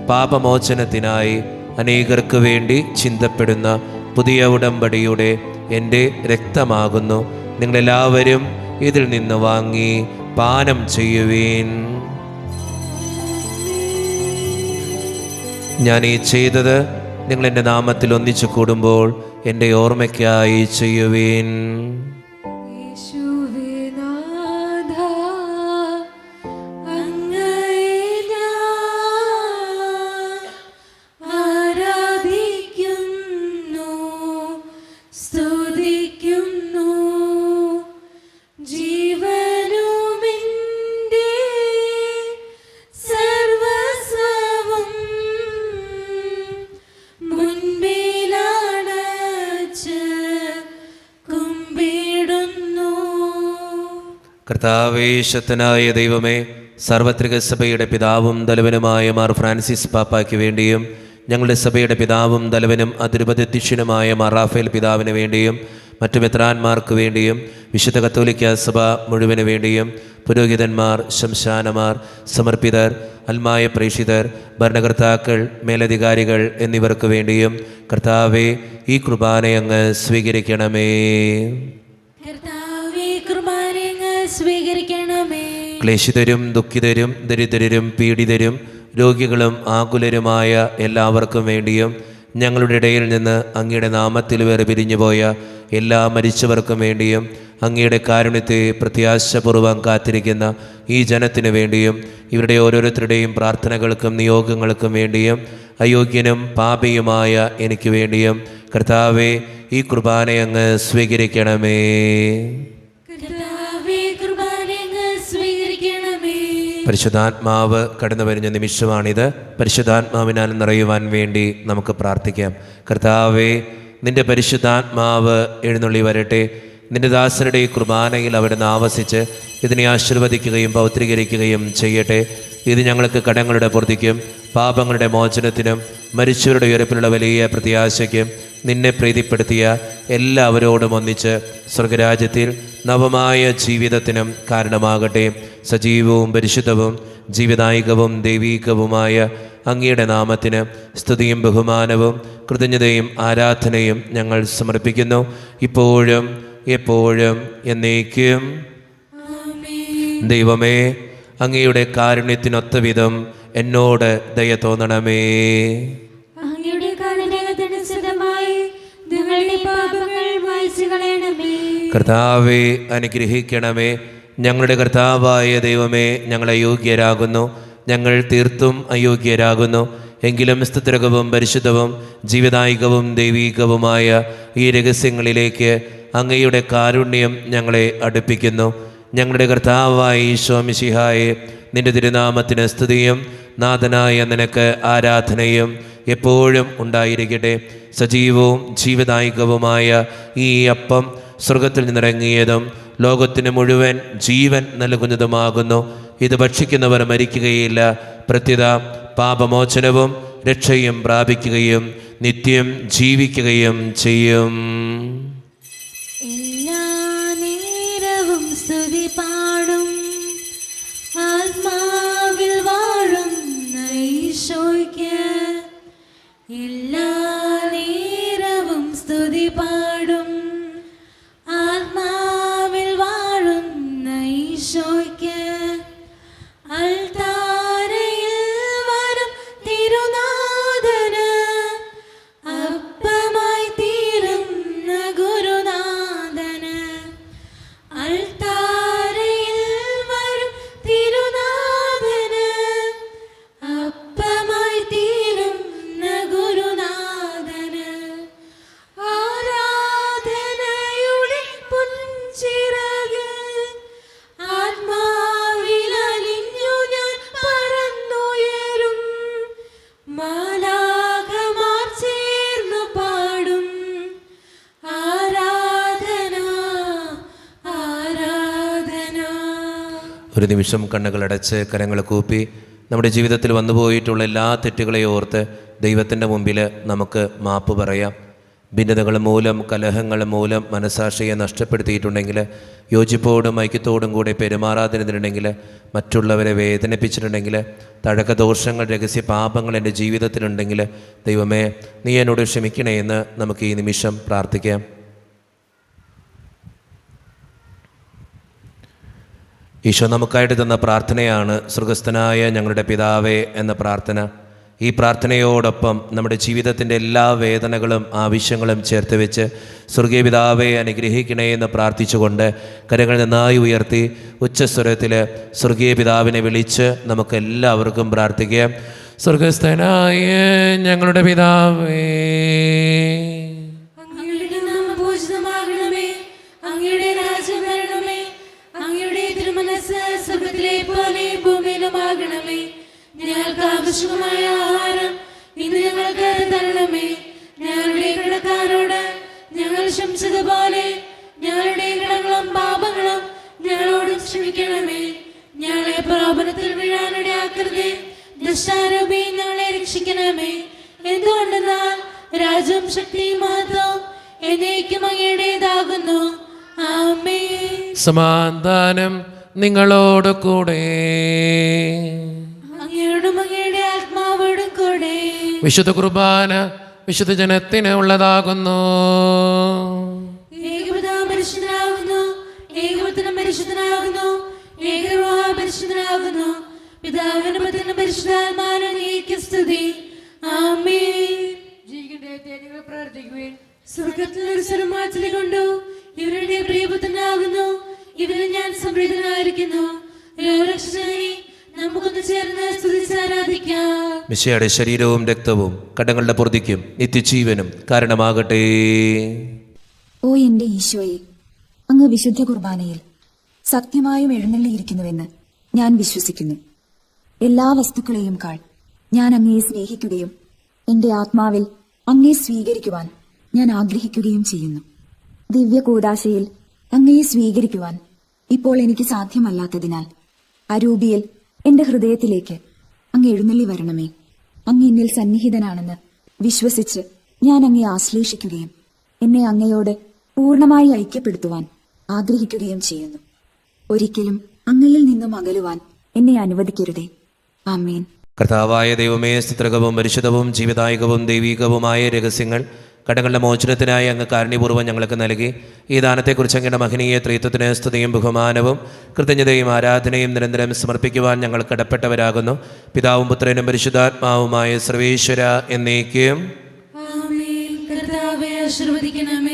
പാപമോചനത്തിനായി അനേകർക്ക് വേണ്ടി ചിന്തപ്പെടുന്ന പുതിയ ഉടമ്പടിയുടെ എൻ്റെ രക്തമാകുന്നു. നിങ്ങളെല്ലാവരും ഇതിൽ നിന്ന് വാങ്ങി പാനം ചെയ്യുവീൻ. ഞാൻ ഈ ചെയ്തത് നിങ്ങൾ എൻ്റെ നാമത്തിൽ ഒന്നിച്ചു കൂടുമ്പോൾ എൻ്റെ ഓർമ്മയ്ക്കായി ചെയ്യുവീൻ. യേശുവേ നാഥ, അങ്ങയെ ഞാൻ ആരാധിക്കുന്നു, സ്തുതിക്കുന്നു. ജീവനുമെൻ്റെ സർവ്വസ്വവും മുൻപിലാണച്ച് കുമ്പിടുന്നു. കർത്താവേ, ശക്തനായ ദൈവമേ, സാർവത്രിക സഭയുടെ പിതാവും തലവനുമായ മാർ ഫ്രാൻസിസ് പാപ്പായ്ക്ക് വേണ്ടിയും ഞങ്ങളുടെ സഭയുടെ പിതാവും തലവനും അതിരുപതിധ്യക്ഷനുമായ മാർ റാഫേൽ പിതാവിന് വേണ്ടിയും മറ്റു മെത്രാന്മാർക്ക് വേണ്ടിയും വിശുദ്ധ കത്തോലിക്ക സഭ മുഴുവന് വേണ്ടിയും പുരോഹിതന്മാർ, ശംശാനമാർ, സമർപ്പിതർ, അൽമായ പ്രേക്ഷിതർ, ഭരണകർത്താക്കൾ, മേലധികാരികൾ എന്നിവർക്ക് വേണ്ടിയും കർത്താവേ, ഈ കുർബാനയങ്ങ് സ്വീകരിക്കണമേ. കർത്താവേ, കുർബാനയങ്ങ് സ്വീകരിക്കണമേ. ക്ലേശിതരും ദുഃഖിതരും ദരിദ്രരും പീഡിതരും രോഗികളും ആകുലരുമായ എല്ലാവർക്കും വേണ്ടിയും ഞങ്ങളുടെ ഇടയിൽ നിന്ന് അങ്ങയുടെ നാമത്തിൽ വേർപിരിഞ്ഞുപോയ എല്ലാ മരിച്ചവർക്കും വേണ്ടിയും അങ്ങയുടെ കാരുണ്യത്തെ പ്രത്യാശപൂർവ്വം കാത്തിരിക്കുന്ന ഈ ജനത്തിനു വേണ്ടിയും ഇവരുടെ ഓരോരുത്തരുടെയും പ്രാർത്ഥനകൾക്കും നിയോഗങ്ങൾക്കും വേണ്ടിയും അയോഗ്യനും പാപിയുമായ എനിക്ക് വേണ്ടിയും കർത്താവേ, ഈ കുർബാനയങ്ങ് സ്വീകരിക്കണമേ. കർത്താവേ, കുർബാനയങ്ങ് സ്വീകരിക്കണമേ. പരിശുദ്ധാത്മാവ് കടന്നു വരുന്ന നിമിഷമാണിത്. പരിശുദ്ധാത്മാവിനാൽ നിറയുവാൻ വേണ്ടി നമുക്ക് പ്രാർത്ഥിക്കാം. കർത്താവേ, നിന്റെ പരിശുദ്ധാത്മാവ് എഴുന്നള്ളി വരട്ടെ. നിന്റെ ദാസരുടെ ഈ കുർബാനയിൽ അവിടുന്ന് ആവസിച്ച് ഇതിനെ ആശീർവദിക്കുകയും പൗത്രീകരിക്കുകയും ചെയ്യട്ടെ. ഇത് ഞങ്ങൾക്ക് കടങ്ങളുടെ പൊറുതിക്കും പാപങ്ങളുടെ മോചനത്തിനും മരിച്ചവരുടെ ഉയർപ്പിലുള്ള വലിയ പ്രത്യാശയ്ക്കും നിന്നെ പ്രീതിപ്പെടുത്തിയ എല്ലാവരോടും ഒന്നിച്ച് സ്വർഗരാജ്യത്തിൽ നവമായ ജീവിതത്തിനും കാരണമാകട്ടെ. സജീവവും പരിശുദ്ധവും ജീവദായികവും ദൈവീകവുമായ അങ്ങയുടെ നാമത്തിന് സ്തുതിയും ബഹുമാനവും കൃതജ്ഞതയും ആരാധനയും ഞങ്ങൾ സമർപ്പിക്കുന്നു, ഇപ്പോഴും എപ്പോഴും എന്നേക്കും. ദൈവമേ, അങ്ങയുടെ കാരുണ്യത്തിനൊത്ത വിധം എന്നോട് ദയ തോന്നണമേ. അങ്ങയുടെ കാരുണ്യത്തിനനുസൃതമായി ഞങ്ങളുടെ പാപങ്ങൾ മായ്ച്ചു കളയണമേ. കർത്താവെ, അനുഗ്രഹിക്കണമേ. ഞങ്ങളുടെ കർത്താവായ ദൈവമേ, ഞങ്ങൾ അയോഗ്യരാകുന്നു, ഞങ്ങൾ തീർത്തും അയോഗ്യരാകുന്നു. എങ്കിലും സ്തുതിരകവും പരിശുദ്ധവും ജീവദായികവും ദൈവീകവുമായ ഈ രഹസ്യങ്ങളിലേക്ക് അങ്ങയുടെ കാരുണ്യം ഞങ്ങളെ അടുപ്പിക്കുന്നു. ഞങ്ങളുടെ കർത്താവായ ഈശോ മിശിഹായെ, നിന്റെ തിരുനാമത്തിന് സ്തുതിയും നാഥനായ നിനക്ക് ആരാധനയും എപ്പോഴും ഉണ്ടായിരിക്കട്ടെ. സജീവവും ജീവദായികവുമായ ഈ അപ്പം സ്വർഗത്തിൽ നിന്നിറങ്ങിയതും ലോകത്തിന് മുഴുവൻ ജീവൻ നൽകുന്നതുമാകുന്നു. ഇത് ഭക്ഷിക്കുന്നവർ മരിക്കുകയില്ല, പ്രത്യുത പാപമോചനവും രക്ഷയും പ്രാപിക്കുകയും നിത്യം ജീവിക്കുകയും ചെയ്യും. എല്ലാ നേരവും സ്തുതി പാടും ആത്മാവിൽ വാഴും ഈശോയ്ക്ക്. എല്ലാ നേരവും സ്തുതി പാടും ആത്മാവിൽ വാഴും ഈശോയ്ക്ക്. അൾത്താരയിൽ വരും തിരുനാഥന് അപ്പമായി തീരുന്ന ഗുരുനാഥന്. അൾത്താരയിൽ വരും തിരുനാഥന് അപ്പമായി തീരുന്ന ഗുരുനാഥന്. ആരാധനയുടെ പുൻചിറകിൽ ആത്മാവിലലിഞ്ഞു ഞാൻ പറന്നുയരും. മാലാഖമാർ ചേർന്നു പാടും ആരാധന ആരാധന. ഒരു നിമിഷം കണ്ണുകളടച്ച് കരങ്ങൾ കൂപ്പി നമ്മുടെ ജീവിതത്തിൽ വന്നുപോയിട്ടുള്ള എല്ലാ തെറ്റുകളെയും ഓർത്ത് ദൈവത്തിൻ്റെ മുമ്പിൽ നമുക്ക് മാപ്പ് പറയാം. ഭിന്നതകൾ മൂലം കലഹങ്ങൾ മൂലം മനസാക്ഷിയെ നഷ്ടപ്പെടുത്തിയിട്ടുണ്ടെങ്കിൽ, യോജിപ്പോടും ഐക്യത്തോടും കൂടെ പെരുമാറാതിരുന്നിട്ടുണ്ടെങ്കിൽ, മറ്റുള്ളവരെ വേദനിപ്പിച്ചിട്ടുണ്ടെങ്കിൽ, തഴക്കദോഷങ്ങൾ രഹസ്യ പാപങ്ങൾ എൻ്റെ ജീവിതത്തിലുണ്ടെങ്കിൽ, ദൈവമേ നീ എന്നോട് ക്ഷമിക്കണേ എന്ന് നമുക്ക് ഈ നിമിഷം പ്രാർത്ഥിക്കാം. ഈശോ നമുക്കായിട്ട് തന്ന പ്രാർത്ഥനയാണ് സ്വർഗസ്ഥനായ ഞങ്ങളുടെ പിതാവേ എന്ന പ്രാർത്ഥന. ഈ പ്രാർത്ഥനയോടൊപ്പം നമ്മുടെ ജീവിതത്തിൻ്റെ എല്ലാ വേദനകളും ആവശ്യങ്ങളും ചേർത്ത് വെച്ച് സ്വർഗീയ പിതാവെ അനുഗ്രഹിക്കണേ എന്ന് പ്രാർത്ഥിച്ചുകൊണ്ട് കരങ്ങൾ നന്നായി ഉയർത്തി ഉച്ചസ്വരത്തിൽ സ്വർഗീയ പിതാവിനെ വിളിച്ച് നമുക്കെല്ലാവർക്കും പ്രാർത്ഥിക്കാം. സ്വർഗസ്ഥനായ ഞങ്ങളുടെ പിതാവേ, അങ്ങയുടെ നാമം പൂജിതമാകണമേ. അങ്ങയുടെ രാജ്യം വരണമേ. അങ്ങയുടെ തിരുമനസ്സ് സ്വർഗ്ഗത്തിലെ പോലെ ഭൂമിയിലുമാകണമേ. ഞങ്ങൾക്ക് ആവശ്യമായ ആഹാരം ഇന്ന് ഞങ്ങൾക്ക് തരണമേ. ഞങ്ങളുടെ കടക്കാരോട് ഞങ്ങൾ ക്ഷമിച്ചതുപോലെ ഞങ്ങളുടെ കടങ്ങളും പാപങ്ങളും ഞങ്ങളോടും ക്ഷമിക്കണമേ. ഞങ്ങളെ പ്രലോഭനത്തിൽ വീഴാനിടയാക്കരുതേ, ദുഷ്ടാരൂപി ഞങ്ങളെ രക്ഷിക്കണമേ. എന്തുകൊണ്ടെന്നാൽ രാജ്യവും ശക്തിയും മഹത്വവും എന്നേക്കും അങ്ങയുടേതാകുന്നു. ആമേൻ. സമാധാനം നിങ്ങളോട് കൂടെ. അങ്ങയോടും അങ്ങയുടെ ആത്മാവോടും കൂടെ. വിശുദ്ധ കുർബാന വിശുദ്ധ ജനത്തിന് ഉള്ളതാകുന്നു. ഏകപിതാവ് പരിശുദ്ധനാകുന്നു, ഏകപുത്രൻ പരിശുദ്ധനാകുന്നു, ഏകരൂഹ പരിശുദ്ധനാകുന്നു. പിതാവിനും പുത്രനും പരിശുദ്ധാത്മാവിനും നീക്ക് സ്തുതി. ആമേൻ. ജീവിക്കുന്ന ദൈവത്തെ നിങ്ങൾ പ്രാർത്ഥിക്കുവിൻ. സ്വർഗ്ഗത്തിൽ ഒരു സ്വരമാറ്റലി കൊണ്ടു ഇവരുടെ പ്രിയപുത്രനാകുന്നു. ഇവരിൽ ഞാൻ സംപ്രീതനായിരിക്കുന്നു. രക്ഷകനെ നമുക്കൊന്ന് ചേർന്ന് സ്തുതിച്ച് ആരാധിക്കാം. മിശിഹായുടെ ശരീരവും രക്തവും കടങ്ങളുടെ പൊറുതിക്കും നിത്യജീവനും കാരണമാകട്ടെ. ഓ എന്റെ ഈശോയെ, അങ്ങ് വിശുദ്ധ കുർബാനയിൽ സത്യമായും എഴുന്നള്ളിയിരിക്കുന്നുവെന്ന് ഞാൻ വിശ്വസിക്കുന്നു. എല്ലാ വസ്തുക്കളെയും കാൾ ഞാൻ അങ്ങയെ സ്നേഹിക്കുകയും എന്റെ ആത്മാവിൽ അങ്ങയെ സ്വീകരിക്കുവാൻ ഞാൻ ആഗ്രഹിക്കുകയും ചെയ്യുന്നു. ദിവ്യ കൂദാശയിൽ അങ്ങയെ സ്വീകരിക്കുവാൻ ഇപ്പോൾ എനിക്ക് സാധ്യമല്ലാത്തതിനാൽ അരൂപിയിൽ എന്റെ ഹൃദയത്തിലേക്ക് അങ്ങ് എഴുന്നള്ളി വരണമേ. അങ്ങ് എന്നിൽ സന്നിഹിതനാണെന്ന് വിശ്വസിച്ച് ഞാൻ അങ്ങയെ ആശ്ലേഷിക്കുകയും എന്നെ അങ്ങയോട് പൂർണ്ണമായി ഐക്യപ്പെടുത്തുവാൻ ആഗ്രഹിക്കുകയും ചെയ്യുന്നു. ഒരിക്കലും അങ്ങയിൽ നിന്നും അകലുവാൻ എന്നെ അനുവദിക്കരുതേ. ആമേൻ. കർത്താവായ ദൈവമേ, സ്തുത്രകവും പരിശുദ്ധവും ജീവദായകവും ദൈവികവുമായ രഹസ്യങ്ങൾ കടങ്ങളുടെ മോചനത്തിനായി അങ്ങ് കാരുണ്യപൂർവ്വം ഞങ്ങൾക്ക് നൽകി. ഈ ദാനത്തെക്കുറിച്ച് അങ്ങയുടെ മഹനീയ ത്രിത്വത്തിന് സ്തുതിയും ബഹുമാനവും കൃതജ്ഞതയും ആരാധനയും നിരന്തരം സമർപ്പിക്കുവാൻ ഞങ്ങൾ കടപ്പെട്ടവരാകുന്നു. പിതാവും പുത്രനും പരിശുദ്ധാത്മാവുമായ സർവേശ്വര എന്നേക്കും.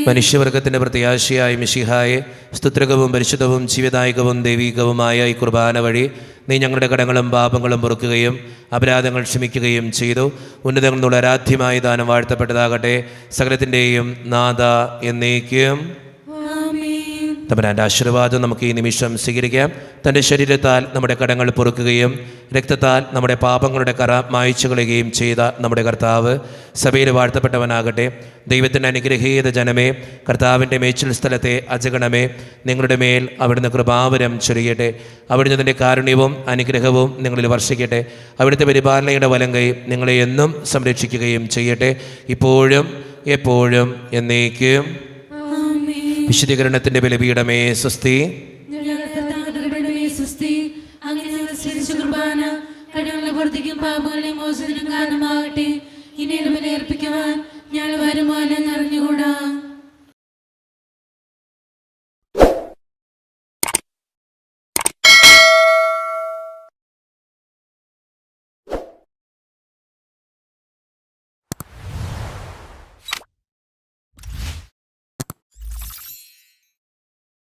മനുഷ്യവർഗത്തിന്റെ പ്രത്യാശയായ മിശിഹായെ, സ്തുത്രകവും പരിശുദ്ധവും ജീവദായകവും ദൈവികവുമായ ഈ കുർബാന വഴി നീ ഞങ്ങളുടെ കടങ്ങളും പാപങ്ങളും പൊറുക്കുകയും അപരാധങ്ങൾ ക്ഷമിക്കുകയും ചെയ്തു. ഉന്നതങ്ങളിൽ നിന്നുള്ള ആരാധ്യമായ ദാനം വാഴ്ത്തപ്പെട്ടതാകട്ടെ. സകലത്തിൻ്റെയും നാഥ എന്നേക്കും. തമ്പുരാൻ്റെ ആശീർവാദം നമുക്ക് ഈ നിമിഷം സ്വീകരിക്കാം. തൻ്റെ ശരീരത്താൽ നമ്മുടെ കടങ്ങൾ പൊറുക്കുകയും രക്തത്താൽ നമ്മുടെ പാപങ്ങളുടെ കറ മായ്ച്ചു കളയുകയും ചെയ്ത നമ്മുടെ കർത്താവ് സഭയിൽ വാഴ്ത്തപ്പെട്ടവനാകട്ടെ. ദൈവത്തിൻ്റെ അനുഗ്രഹീത ജനമേ, കർത്താവിൻ്റെ മേച്ചിൽ സ്ഥലത്തെ അജഗണമേ, നിങ്ങളുടെ മേൽ അവിടുന്ന് കൃപാവരം ചൊരിയട്ടെ. അവിടുന്ന് തൻ്റെ കാരുണ്യവും അനുഗ്രഹവും നിങ്ങളിൽ വർഷിക്കട്ടെ. അവിടുത്തെ പരിപാലനയുടെ വലങ്കൈ നിങ്ങളെ എന്നും സംരക്ഷിക്കുകയും ചെയ്യട്ടെ, ഇപ്പോഴും എപ്പോഴും എന്നേക്കും. വിശുദ്ധീകരണത്തിന്റെ ബലിപീഠമേ സ്വസ്തി. പാപങ്ങളെ മോചനത്തിനും കാരണമാകട്ടെ. ഇനി ബലിയർപ്പിക്കുവാൻ ഞങ്ങൾ വരുമാനം